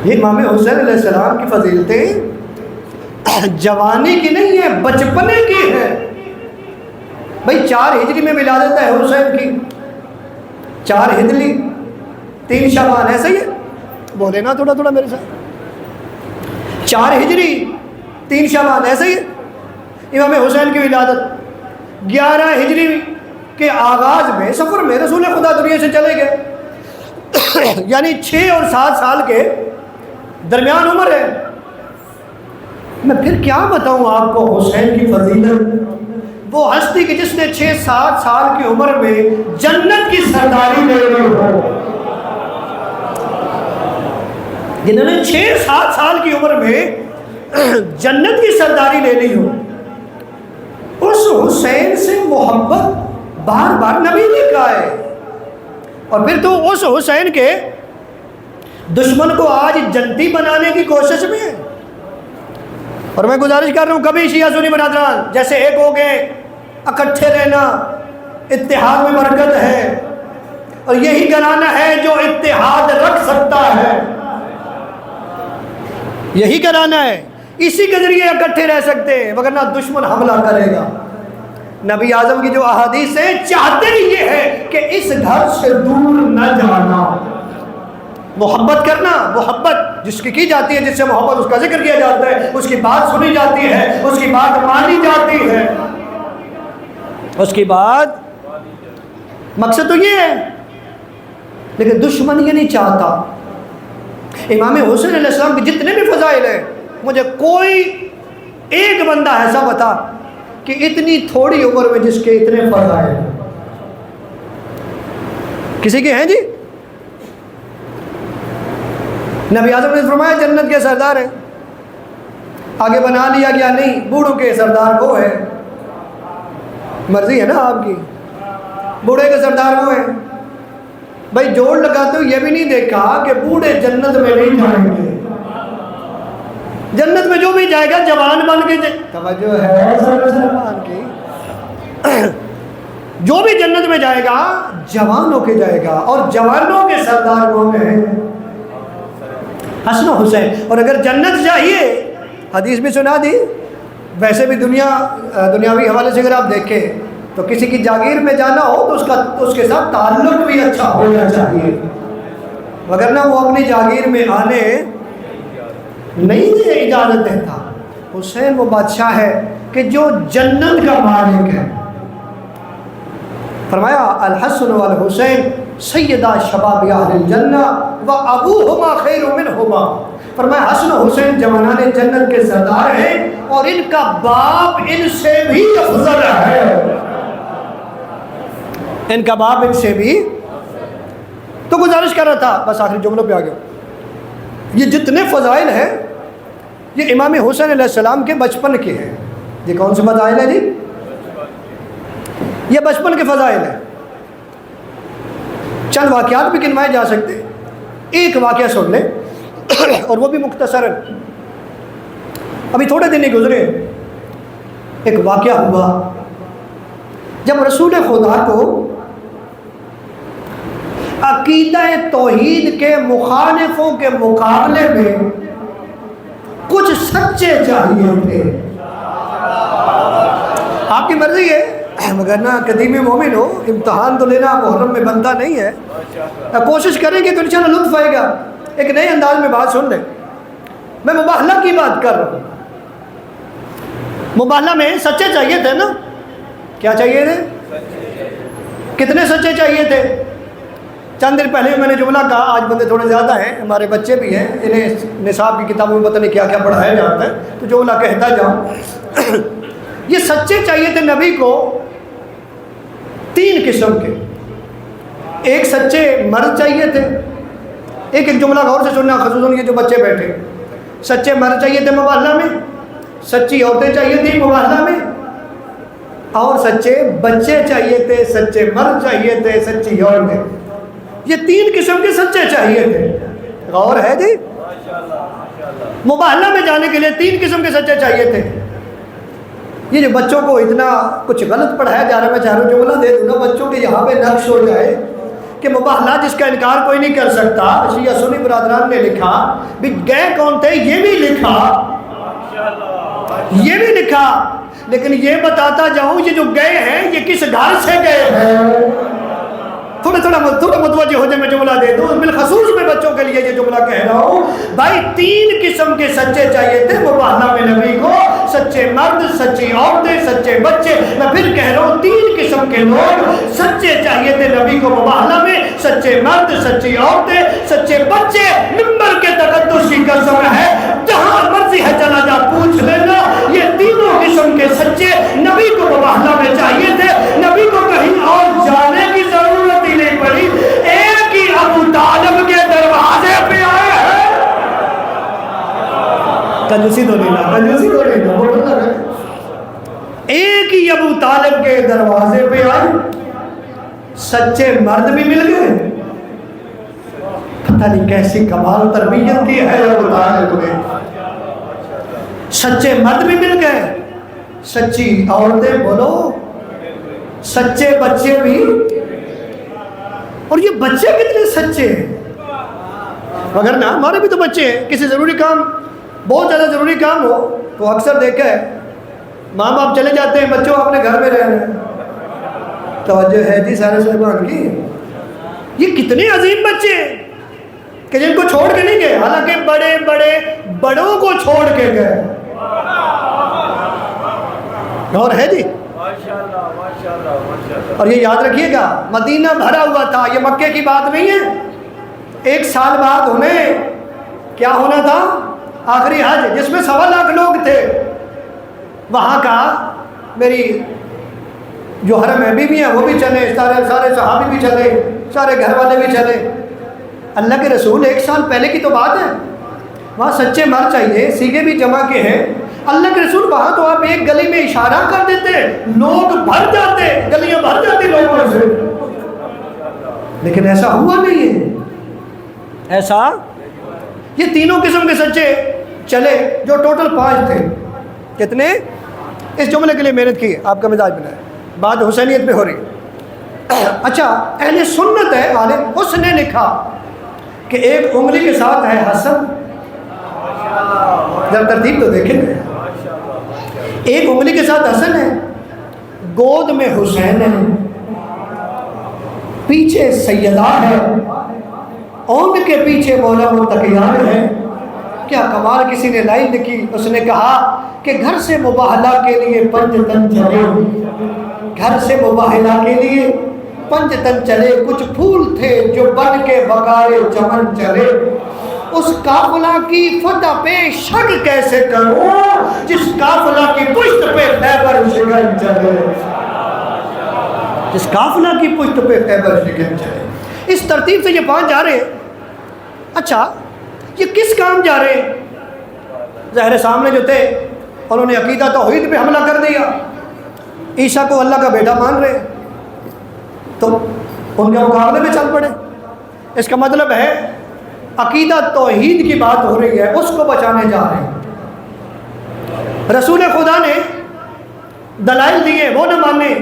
یہ امام حسین علیہ السلام کی فضیلتیں جوانی کی نہیں ہیں، بچپنے کی ہیں۔ بھائی 4 ہجری میں ولادت ہے حسین کی، 4 ہجری 3 شعبان، ایسا ہی ہے؟ بولے نا تھوڑا تھوڑا میرے ساتھ۔ 4 ہجری 3 شعبان، ایسا ہی ہے؟ امام حسین کی ولادت 11 ہجری کے آغاز میں، سفر میں رسول خدا دنیا سے چلے گئے، یعنی 6 اور 7 سال کے درمیان عمر ہے۔ میں پھر کیا بتاؤں آپ کو حسین کی فضیلت، وہ ہستی کی جس نے 6-7 سال کی عمر میں جنت کی سرداری لے لی ہو، جنہوں نے 6-7 سال کی عمر میں جنت کی سرداری لے لی ہو، اس حسین سے محبت بار بار نبی نے کہا ہے، اور پھر تو اس حسین کے دشمن کو آج جنتی بنانے کی کوشش میں ہے۔ اور میں گزارش کر رہا ہوں کبھی شیعہ سنی برادران جیسے ایک ہو گئے، اکٹھے رہنا، اتحاد میں برکت ہے، اور یہی گھرانہ ہے جو اتحاد رکھ سکتا ہے، یہی گھرانہ ہے، اسی کے ذریعے اکٹھے رہ سکتے ہیں، وگرنہ دشمن حملہ کرے گا۔ نبی اعظم کی جو احادیث ہیں چاہتے ہی یہ ہے کہ اس گھر سے دور نہ جانا، محبت کرنا، محبت جس کی جاتی ہے، جس سے محبت اس کا ذکر کیا جاتا ہے، اس کی بات سنی جاتی ہے، اس کی بات مانی جاتی ہے، اس کی بات، مقصد تو یہ ہے۔ لیکن دشمن یہ نہیں چاہتا۔ امام حسین علیہ السلام کے جتنے بھی فضائل ہیں، مجھے کوئی ایک بندہ ایسا بتا کہ اتنی تھوڑی عمر میں جس کے اتنے فضائل ہیں، کسی کے ہیں جی؟ نبی اعظم نے فرمایا جنت کے سردار ہیں، آگے بنا لیا گیا نہیں، بوڑھوں کے سردار وہ ہے، مرضی ہے نا آپ کی، بوڑھے کے سردار وہ ہیں۔ بھائی جوڑ لگاتے ہو یہ بھی نہیں دیکھا کہ بوڑھے جنت میں نہیں جائیں گے، جنت میں جو بھی جائے گا جوان بن کے، توجہ ہے سلمان کی، جو بھی جنت میں جائے گا جوانوں کے جائے گا، اور جوانوں کے سردار کون ہیں؟ حسن و حسین۔ اور اگر جنت چاہیے، حدیث بھی سنا دی، ویسے بھی دنیاوی حوالے سے اگر آپ دیکھیں تو کسی کی جاگیر میں جانا ہو تو اس کے ساتھ تعلق بھی اچھا ہونا چاہیے، وگرنہ وہ اپنی جاگیر میں آنے نہیں اجازت دیتا۔ حسین وہ بادشاہ ہے کہ جو جنت کا مالک ہے۔ فرمایا الحسن والحسین سیدہ شباب اہل الجنہ و ابوہما خیر منہما۔ فرمایا حسن و حسین جوانان جنت کے سردار ہیں اور ان کا باپ ان سے بھی افضل ہے، ان کا باپ ان سے بھی۔ تو گزارش کر رہا تھا، بس آخری جملوں پہ آ گیا، یہ جتنے فضائل ہیں یہ امام حسین علیہ السلام کے بچپن کے ہیں۔ یہ کون سے فضائل ہیں جی؟ یہ بچپن کے فضائل ہیں۔ چند واقعات بھی گنوائے جا سکتے، ایک واقعہ سن لیں اور وہ بھی مختصر، ابھی تھوڑے دن ہی گزرے۔ ایک واقعہ ہوا جب رسول خدا کو عقیدہ توحید کے مخالفوں کے مقابلے میں کچھ سچے چاہیے تھے۔ آپ کی مرضی ہے، مگر نہ قدیم مومن ہو، امتحان تو لینا محرم میں بنتا نہیں ہے، کوشش کریں گے تو انشاءاللہ لطف آئے گا۔ ایک نئے انداز میں بات سن لیں، میں مباہلہ کی بات کر رہا ہوں۔ مباہلہ میں سچے چاہیے تھے نا؟ کیا چاہیے تھے؟ کتنے سچے چاہیے تھے؟ چند دن پہلے میں نے جملہ کہا، آج بندے تھوڑے زیادہ ہیں، ہمارے بچے بھی ہیں، انہیں نصاب کی کتابوں میں پتہ نہیں کیا کیا پڑھایا جاتا ہے، تو جملہ کہتا جاؤں۔ یہ سچے چاہیے تھے نبی کو تین قسم کے۔ ایک سچے مرد چاہیے تھے، ایک جملہ غور سے سننا، خصوصاً یہ جو بچے بیٹھے، سچے مرد چاہیے تھے مباہلہ میں، سچی عورتیں چاہیے تھیں مباہلہ میں، اور سچے بچے چاہیے تھے، سچے مرد چاہیے تھے، سچی عورتیں۔ یہ تین قسم کے سچے چاہیے تھے۔ غور ہے جی؟ مباہلہ میں جانے کے لیے تین قسم کے سچے چاہیے تھے۔ یہ جو بچوں کو اتنا کچھ غلط پڑھایا جا رہا ہے، میں چاہ رہا ہوں جملہ دے دوں نا بچوں کے یہاں پہ نقش ہو جائے کہ مباہلہ جس کا انکار کوئی نہیں کر سکتا۔ شیعہ سنی برادران نے لکھا بھی گئے کون تھے، یہ بھی لکھا، یہ بھی لکھا، لیکن یہ بتاتا جاؤں یہ جو گئے ہیں یہ کس گھر سے گئے ہیں۔ تھوڑا متوجہ ہو جائے، میں جملہ دے دوں، بالخصوص میں بچوں کے لیے یہ جملہ کہہ رہا ہوں۔ بھائی تین قسم کے سچے چاہیے تھے مباہلہ میں نبی کو، سچے مرد، سچی عورتیں، سچے بچے۔ میں پھر کہہ رہا ہوں تین قسم کے لوگ سچے چاہیے تھے نبی کو مباہلہ میں، سچے مرد، سچی عورتیں، سچے بچے۔ ممبر کے تقدس کی قسم ہے، جہاں مرضی ہے چلا جا پوچھ لینا، یہ تینوں قسم کے سچے نبی کو مباہلہ میں چاہیے تھے۔ نبی کو کہیں اور جانے کی ضرورت ہی نہیں پڑی، ایک ہی ابو طالب کے دروازے پہ آئے ہیں۔ کنجوسی تو نہیں نا، کنجوسی تو نہیں نا، ایک ہی ابو طالب کے دروازے پہ آئے، سچے مرد بھی مل گئے۔ پتہ نہیں کیسی کمال تربیت کی ہے ابو طالب نے، سچے مرد بھی مل گئے، سچی عورتیں بولو، سچے بچے بھی۔ اور یہ بچے کتنے سچے ہیں، مگر نا ہمارے بھی تو بچے ہیں، کسی ضروری کام، بہت زیادہ ضروری کام ہو تو اکثر دیکھا ہے ماں باپ چلے جاتے ہیں، بچوں اپنے گھر میں رہنے۔ توجہ ہے جی سارے صاحبان کی؟ یہ کتنے عظیم بچے ہیں کہ جن کو چھوڑ کے نہیں گئے، حالانکہ بڑے بڑے بڑوں کو چھوڑ کے گئے۔ اور ہے جی، اور یہ یاد رکھیے گا مدینہ بھرا ہوا تھا، یہ مکے کی بات نہیں ہے۔ ایک سال بعد انہیں کیا ہونا تھا؟ آخری حج، جس میں 1.25 لاکھ لوگ تھے۔ وہاں کا میری جو حرم میں بیوی ہیں وہ بھی چلے، سارے صحابی بھی چلے، سارے گھر والے بھی چلے۔ اللہ کے رسول 1 سال پہلے کی تو بات ہے، وہاں سچے مرد چاہیے، سیگے بھی جمع کے ہیں۔ اللہ کے رسول وہاں تو آپ ایک گلی میں اشارہ کر دیتے، لوگ بھر جاتے، گلیاں بھر جاتی لوگوں سے، لیکن ایسا ہوا نہیں ہے۔ ایسا یہ تینوں قسم کے سچے چلے، جو ٹوٹل 5 تھے۔ کتنے؟ اس جملے کے لیے محنت کی، آپ کا مزاج بنایا، بات حسینیت پہ ہو رہی۔ اچھا اہل سنت ہے عالم، اس نے لکھا کہ ایک انگلی کے ساتھ ہے حسن، ذرا ترتیب تو دیکھیں، ایک انگلی کے ساتھ حسن ہے، گود میں حسین ہے، پیچھے سیدہ ہے، اون کے پیچھے مولا متقیان ہے۔ کیا کمال کسی نے لائن لکھی، اس نے کہا کہ گھر سے مباہلہ کے لیے پنج تن چلے، گھر سے مباہلہ کے لیے پنج تن چلے، کچھ پھول تھے جو بن کے بقائے چمن چلے، اس قافلہ کی فتح پہ شک کیسے کروں، جس قافلہ کی پشت پہ خیبر شکن چلے، جس قافلہ کی پشت پہ خیبر شکن چلے۔ اس ترتیب سے یہ پانچ جا رہے ہیں۔ اچھا یہ کس کام جا رہے ہیں؟ ظاہر سامنے جو تھے انہوں نے عقیدہ توحید پہ حملہ کر دیا، عیسیٰ کو اللہ کا بیٹا مان رہے، تو ان کے مقابلے میں چل پڑے۔ اس کا مطلب ہے عقیدہ توحید کی بات ہو رہی ہے، اس کو بچانے جا رہے ہیں۔ رسول خدا نے دلائل دیے، وہ نہ مانے،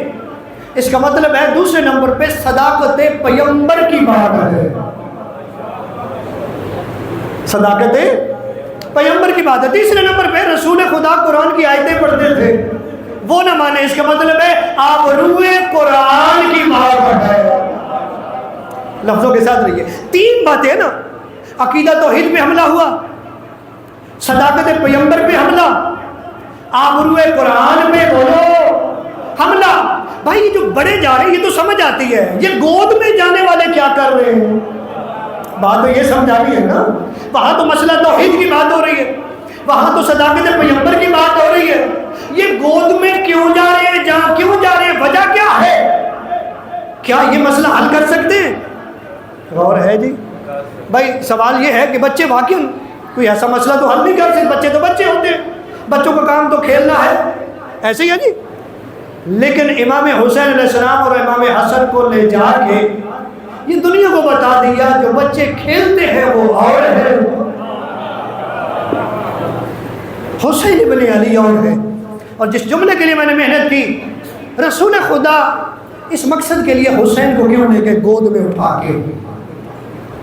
اس کا مطلب ہے دوسرے نمبر پہ صداقت پیغمبر کی بات ہے، صداقت پیغمبر کی بات ہے۔ تیسرے نمبر پہ رسول خدا قرآن کی آیتیں پڑھتے تھے، وہ نہ مانے، اس کا مطلب ہے آپ روئے قرآن کی بات ہے۔ لفظوں کے ساتھ رہیے، تین باتیں نا، عقیدہ توحید پہ حملہ ہوا، صداقت پیغمبر پہ حملہ، آپ روئے قرآن پہ بولو حملہ۔ بھائی یہ جو بڑے جا رہے ہیں یہ تو سمجھ آتی ہے، یہ گود میں جانے والے کیا کر رہے ہیں؟ بات تو یہ سمجھ آ رہی ہے نا، وہاں تو مسئلہ توحید کی بات ہو رہی ہے، وہاں تو صداقت پیغمبر کی بات ہو رہی ہے، یہ گود میں کیوں جا رہے ہیں، جہاں کیوں جا رہے ہیں، وجہ کیا ہے؟ کیا یہ مسئلہ حل کر سکتے ہیں؟ غور ہے جی بھائی، سوال یہ ہے کہ بچے واقعی کوئی ایسا مسئلہ تو حل نہیں کر سکتے، بچے تو بچے ہوتے ہیں، بچوں کا کام تو کھیلنا ہے، ایسے ہی ہے جی۔ لیکن امام حسین علیہ السلام اور امام حسن کو لے جا کے یہ دنیا کو بتا دیا جو بچے کھیلتے ہیں وہ اور ہے، حسین ابن علی اور ہے۔ اور جس جملے کے لیے میں نے محنت کی، رسول خدا اس مقصد کے لیے حسین کو کیوں لے کے گود میں اٹھا کے،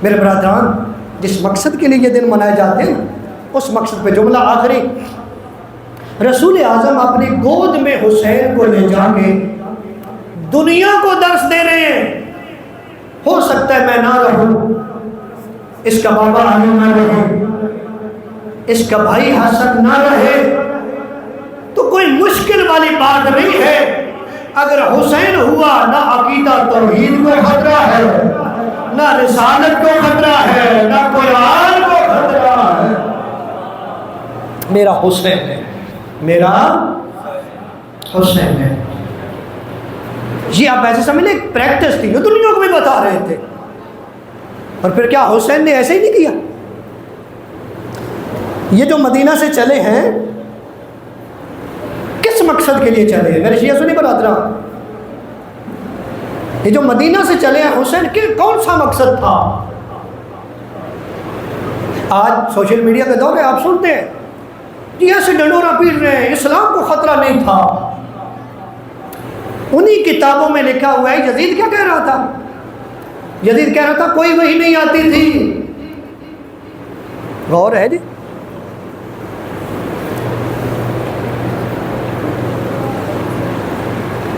میرے برادران جس مقصد کے لیے یہ دن منائے جاتے ہیں اس مقصد پہ جملہ آخری، رسول اعظم اپنی گود میں حسین کو لے جا کے دنیا کو درس دے رہے ہیں۔ ہو سکتا ہے میں نہ رہوں، اس کا بابا علی نہ رہے، اس کا بھائی حسن نہ رہے، تو کوئی مشکل والی بات نہیں ہے۔ اگر حسین ہوا، نہ عقیدہ توحید کو خطرہ ہے، نہ رسالت کو خطرہ ہے، نہ قرآن کو خطرہ ہے، میرا حسین ہے، میرا حسین ہے۔ یہ آپ ایسے سمجھ لیں ایک پریکٹس تھی جو دنیا کو بھی بتا رہے تھے، اور پھر کیا حسین نے ایسے ہی نہیں کیا؟ یہ جو مدینہ سے چلے ہیں کس مقصد کے لیے چلے ہیں؟ میرے شیعہ سنی برادران، یہ جو مدینہ سے چلے ہیں حسین کے کون سا مقصد تھا؟ آج سوشل میڈیا کا دور ہے، آپ سنتے ہیں جی ایسے ڈنڈورا پیٹ رہے ہیں، اسلام کو خطرہ نہیں تھا۔ انہی کتابوں میں لکھا ہوا ہے یزید کیا کہہ رہا تھا؟ یزید کہہ رہا تھا کوئی وحی نہیں آتی تھی۔ غور ہے جی،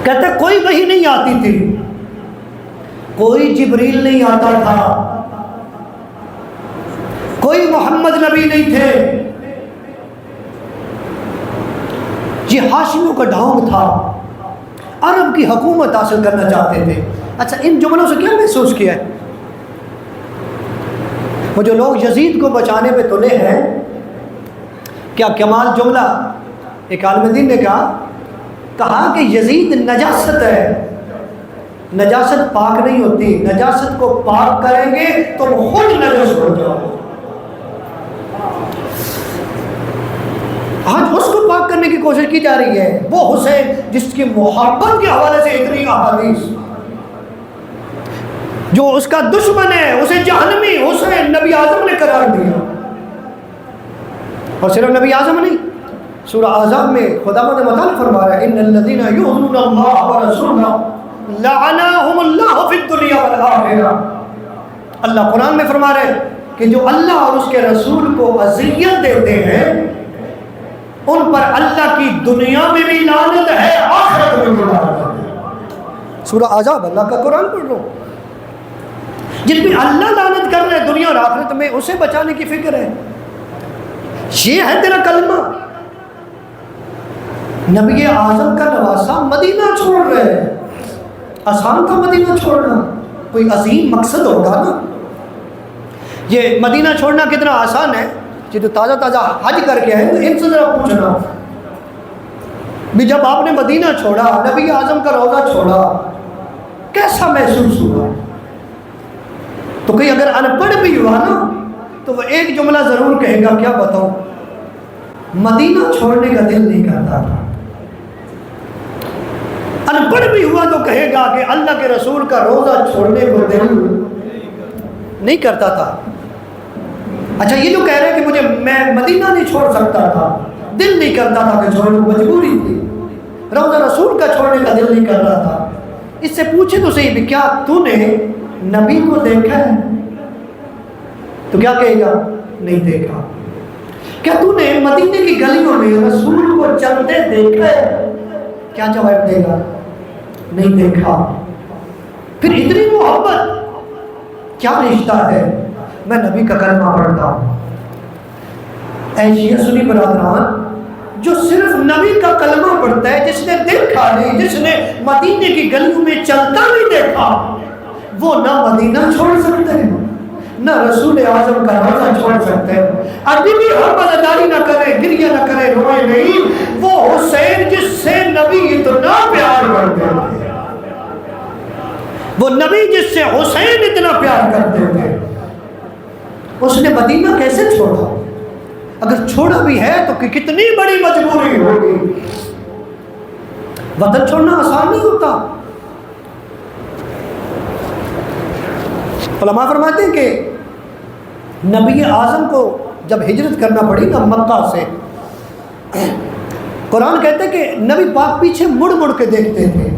کہتا کوئی وحی نہیں آتی تھی، کوئی جبریل نہیں آتا تھا، کوئی محمد نبی نہیں تھے، یہ ہاشمیوں کا ڈھونگ تھا، عرب کی حکومت حاصل کرنا چاہتے تھے۔ اچھا ان جملوں سے کیا محسوس کیا ہے؟ وہ جو لوگ یزید کو بچانے پہ تلے ہیں، کیا کمال جملہ ایک عالم دین نے کہا کہ یزید نجاست ہے، نجاست پاک نہیں ہوتی، نجاست کو پاک کریں گے تم خود نجس ہو جاؤ۔ آج اس کو پاک کرنے کی کوشش کی جا رہی ہے، وہ حسین جس کی محبت کے حوالے سے اتنی احادیث، جو اس کا دشمن ہے اسے جہنمی حسین نبی اعظم نے قرار دیا۔ اور صرف نبی اعظم نہیں، سورہ احزاب میں خداوند متعال فرما رہا ہے ان الذین یؤذون اللہ ورسولہ لعنہم اللہ فی الدنیا والآخرہ. اللہ قرآن میں فرما رہے کہ جو اللہ اور اس کے رسول کو اذیت دیتے ہیں ان پر اللہ کی دنیا میں بھی لعنت ہے، آخرت میں بھی لعنت ہے. سورہ احزاب، اللہ کا قرآن پڑھ لو. جن پہ اللہ لعنت کر رہے ہیں دنیا اور آخرت میں، اسے بچانے کی فکر ہے. یہ ہے تیرا کلمہ. نبی اعظم کا نواسہ مدینہ چھوڑ رہے ہیں. آسان تھا مدینہ چھوڑنا؟ کوئی عظیم مقصد ہوگا نا. یہ مدینہ چھوڑنا کتنا آسان ہے. یہ جو تازہ تازہ حج کر کے ہیں ان سے ذرا پوچھنا بھی، جب آپ نے مدینہ چھوڑا، نبی اعظم کا روضہ چھوڑا، کیسا محسوس ہوا؟ تو کوئی اگر ان پڑھ بھی ہوا نا تو وہ ایک جملہ ضرور کہے گا، کیا بتاؤں، مدینہ چھوڑنے کا دل نہیں کرتا تھا. ان پڑھ بھی ہوا تو کہے گا کہ اللہ کے رسول کا روزہ چھوڑنے کو دل نہیں کرتا تھا. اچھا یہ جو کہہ رہے ہیں کہ میں مدینہ نہیں چھوڑ سکتا تھا، دل نہیں کرتا تھا کہ چھوڑنے، مجبوری تھی، روزہ رسول کا چھوڑنے کا دل نہیں کر رہا تھا. اس سے پوچھے تو صحیح بھی، کیا تو نے نبی کو دیکھا ہے؟ تو کیا کہے گا؟ نہیں دیکھا. کیا تو نے مدینے کی گلیوں میں رسول کو چلتے دیکھا ہے؟ کیا جواب دے گا؟ نہیں دیکھا. پھر اتنی محبت، کیا رشتہ ہے؟ میں نبی کا کلمہ پڑھتا ہوں. اے شیعہ سنی برادران، جو صرف نبی کا کلمہ پڑھتا ہے، جس نے دیکھا نہیں، جس نے مدینے کی گلیوں میں چلتا نہیں دیکھا، وہ نہ مدینہ چھوڑ سکتے ہیں، نہ رسول اعظم کا روزہ چھوڑ سکتے ہیں. ابھی بھی ہم عزاداری نہ کرے، گریہ نہ کرے، روئے نہیں. وہ حسین جس سے نبی اتنا پیار کرتے تھے، وہ نبی جس سے حسین اتنا پیار کرتے تھے، اس نے مدینہ کیسے چھوڑا؟ اگر چھوڑا بھی ہے تو کتنی بڑی مجبوری ہوگی. وطن چھوڑنا آسان نہیں ہوتا. علماء فرماتے ہیں کہ نبی اعظم کو جب ہجرت کرنا پڑی نا مکہ سے، قرآن کہتے ہیں کہ نبی پاک پیچھے مڑ مڑ کے دیکھتے تھے.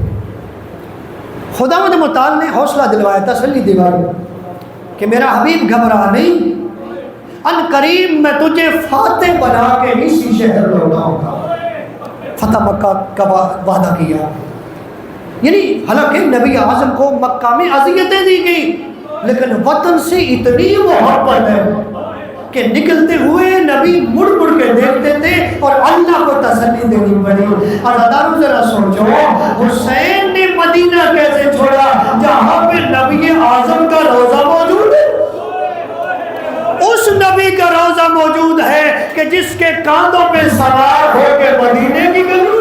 خداوند متعال نے حوصلہ دلوایا، تسلی دلوائی کہ میرا حبیب گھبرا نہیں، ان قریب میں تجھے فاتح بنا کے اسی شہر لوٹاؤں گا. فتح مکہ کا وعدہ کیا. یعنی حالانکہ نبی اعظم کو مکہ میں اذیتیں دی گئی، لیکن وطن سے اتنی محبت ہے کہ نکلتے ہوئے نبی مڑ مڑ کے دیکھتے تھے اور اللہ کو تسلی دینی پڑی. اور اداروں ذرا سوچو، حسین نے مدینہ کیسے چھوڑا جہاں پہ نبی اعظم کا روزہ موجود ہے؟ اس نبی کا روزہ موجود ہے کہ جس کے کاندھوں پہ سوار ہو کے مدینے کی گلی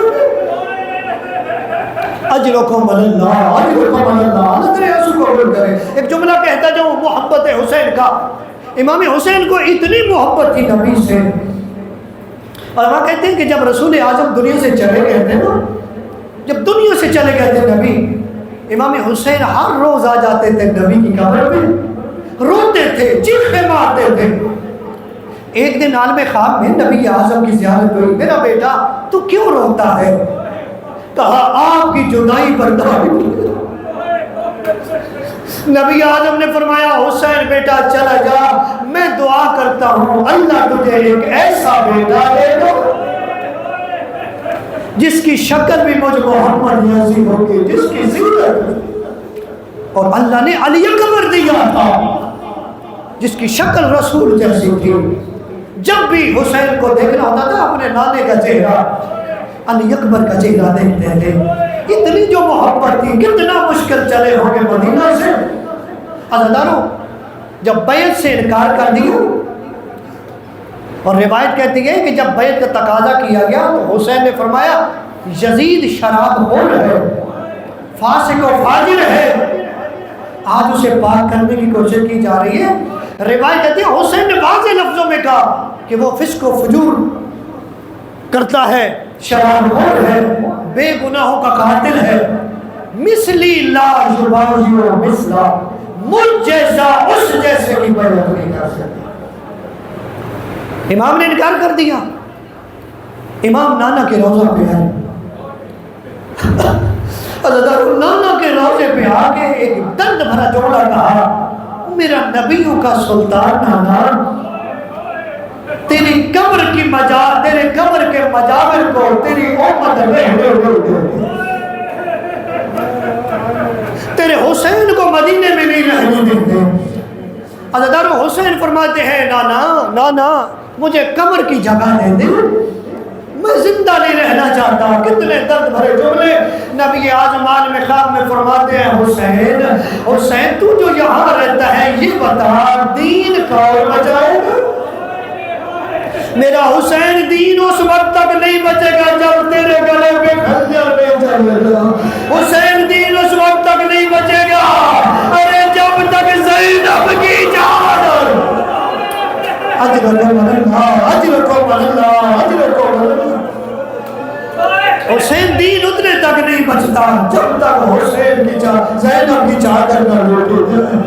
اجرکم اللہ، اجرکم اللہ، اللہ تیرے عزو کو قبول کرے. ایک جملہ کہتا جو محبت حسین کا، امام حسین کو اتنی محبت تھی نبی سے. اور وہ کہتے ہیں کہ جب رسول اعظم دنیا سے چلے گئے تھے نا، جب دنیا سے چلے گئے تھے نبی، امام حسین ہر روز آ جاتے تھے نبی کی قبر میں، روتے تھے، چیخیں مارتے تھے. ایک دن عالم خواب میں نبی اعظم کی زیارت ہوئی. میرا بیٹا تو کیوں روتا ہے؟ کہا آپ کی جدائی برداشت نہیں. نبی اعظم نے فرمایا حسین بیٹا چلا جا، میں دعا کرتا ہوں اللہ تجھے ایک ایسا بیٹا دے دو جس کی شکل بھی مجھ محمد جیسی ہوگی، جس کی زندگی، اور اللہ نے علی اکبر دیا تھا جس کی شکل رسول جیسی تھی. جب بھی حسین کو دیکھنا ہوتا تھا اپنے نانے کا چہرہ، علی اکبر کا چہرہ دیکھتے تھے. اتنی جو محبت تھی، کتنا مشکل چلے ہوں گے مدینہ سے. عزاداروں، جب بیعت سے انکار کر دیا، اور روایت کہتی ہے کہ جب بیعت کا تقاضا کیا گیا تو حسین نے فرمایا یزید شراب خور ہے، فاسق و فاجر ہے، آج اسے پاک کرنے کی کوشش کی جا رہی ہے. روایت کہتی ہے حسین نے واضح لفظوں میں کہا کہ وہ فسق و فجور کرتا ہے، شراب خور ہے، بے گناہوں کا قاتل ہے. مثلی لا یبازی مثلا، مجھ جیسا اس جیسے کی بیعت نہیں کر سکتا. امام نے انکار کر دیا. امام نانا کے روضہ پہ آئے حضرت نانا کے روزے پہ آ کے ایک درد بھرا جملہ کہا، میرا نبیوں کا سلطان نانا، تیری قبر کی تیرے قبر کے مجاور کو تیری امت تیرے حسین کو مدینے میں نہیں رہنے دیتے۔ حضرت حسین فرماتے ہیں نانا مجھے قبر کی جگہ دے دے، میں زندہ نہیں رہنا چاہتا۔ کتنے درد بھرے جملے نبی آزمان میں خواب میں فرماتے ہیں، حسین تو جو یہاں رہتا ہے یہ بتا دین کون بچائے گا؟ میرا حسین دین اس وقت تک نہیں بچے گا جب تیرے گلے پہ خنجر نہیں چلے گا۔ حسین دین اس وقت تک نہیں بچے گا ارے جب تک زینب کی جان اجرکم اللہ اجرکم اللہ اجرکم اللہ۔ حسین دین اتنے تک نہیں بچتا جب تک حسین کی زینب کی چادر نہ لوٹے جائے۔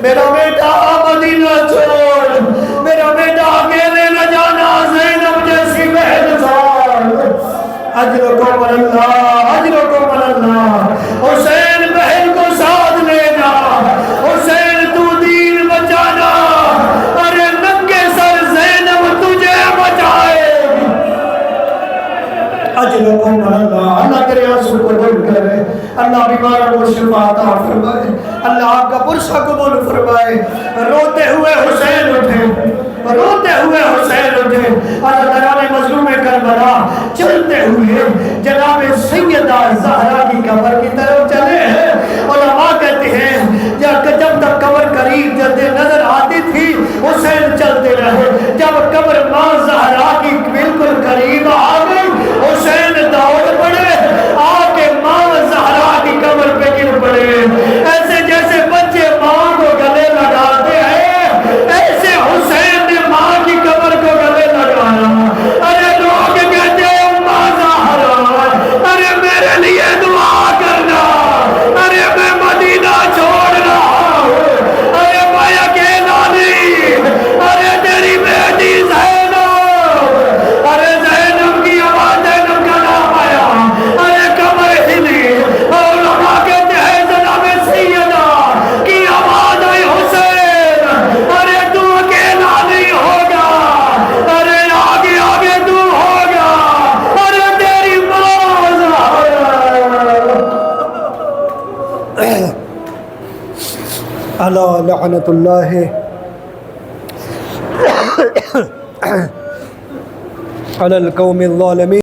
میرا بیٹا مدینہ چھوڑ، میرا بیٹا اکیلے نہ جانا، زینب جیسی بہن سال۔ اجرکم اللہ اجرکم اللہ۔ حسین بہن کو ساتھ لے جا، حسین تو دین بچانا، ارے ننگے سر زینب تجھے بچائے۔ اجرکم اللہ۔ اللہ تیرے آنسو کو دور کرے، اللہ بیماروں کو شفا عطا فرمائے، اللہ آپ کا پرسہ قبول فرمائے۔ روتے ہوئے حسین اٹھے، روتے ہوئے حسین اٹھے، اللہ ترام مظلوم کربلا چلتے ہوئے جناب سیدہ زہرا کی قبر کی طرف چلے ہیں۔ علماء کہتے ہیں جب تک قبر قریب نظر آتی تھی حسین چلتے رہے، جب قبر ماں زہرا کی بالکل قریب آ گئی حسین دوڑ پڑے، آ کے ماں زہرا کی قبر پہ گر پڑے۔ ایسے جیسے بچے ماں کو گلے لگاتے ہیں ایسے حسین نے ماں کی قبر کو گلے لگایا۔ ارے لوگ کہتے ہیں ماں زہرا، ارے میرے لیے دعا کرنا، ارے میں مدینہ چھوڑ رہا ہوں، ارے میں اکیلا نہیں، ارے تیری بیٹی زینب، ارے زینب کی آواز، زینب کا نام آیا، ارے قبر ہلی، اور علماء کہتے ہیں جناب سیدہ کی آواز آئی، حسین ارے تو اکیلا نہیں ہوگا، ارے آگے آگے تو ہوگا، ارے تیری ماں زہرا۔ اللہ لعنت اللہ علی القوم الظالمین۔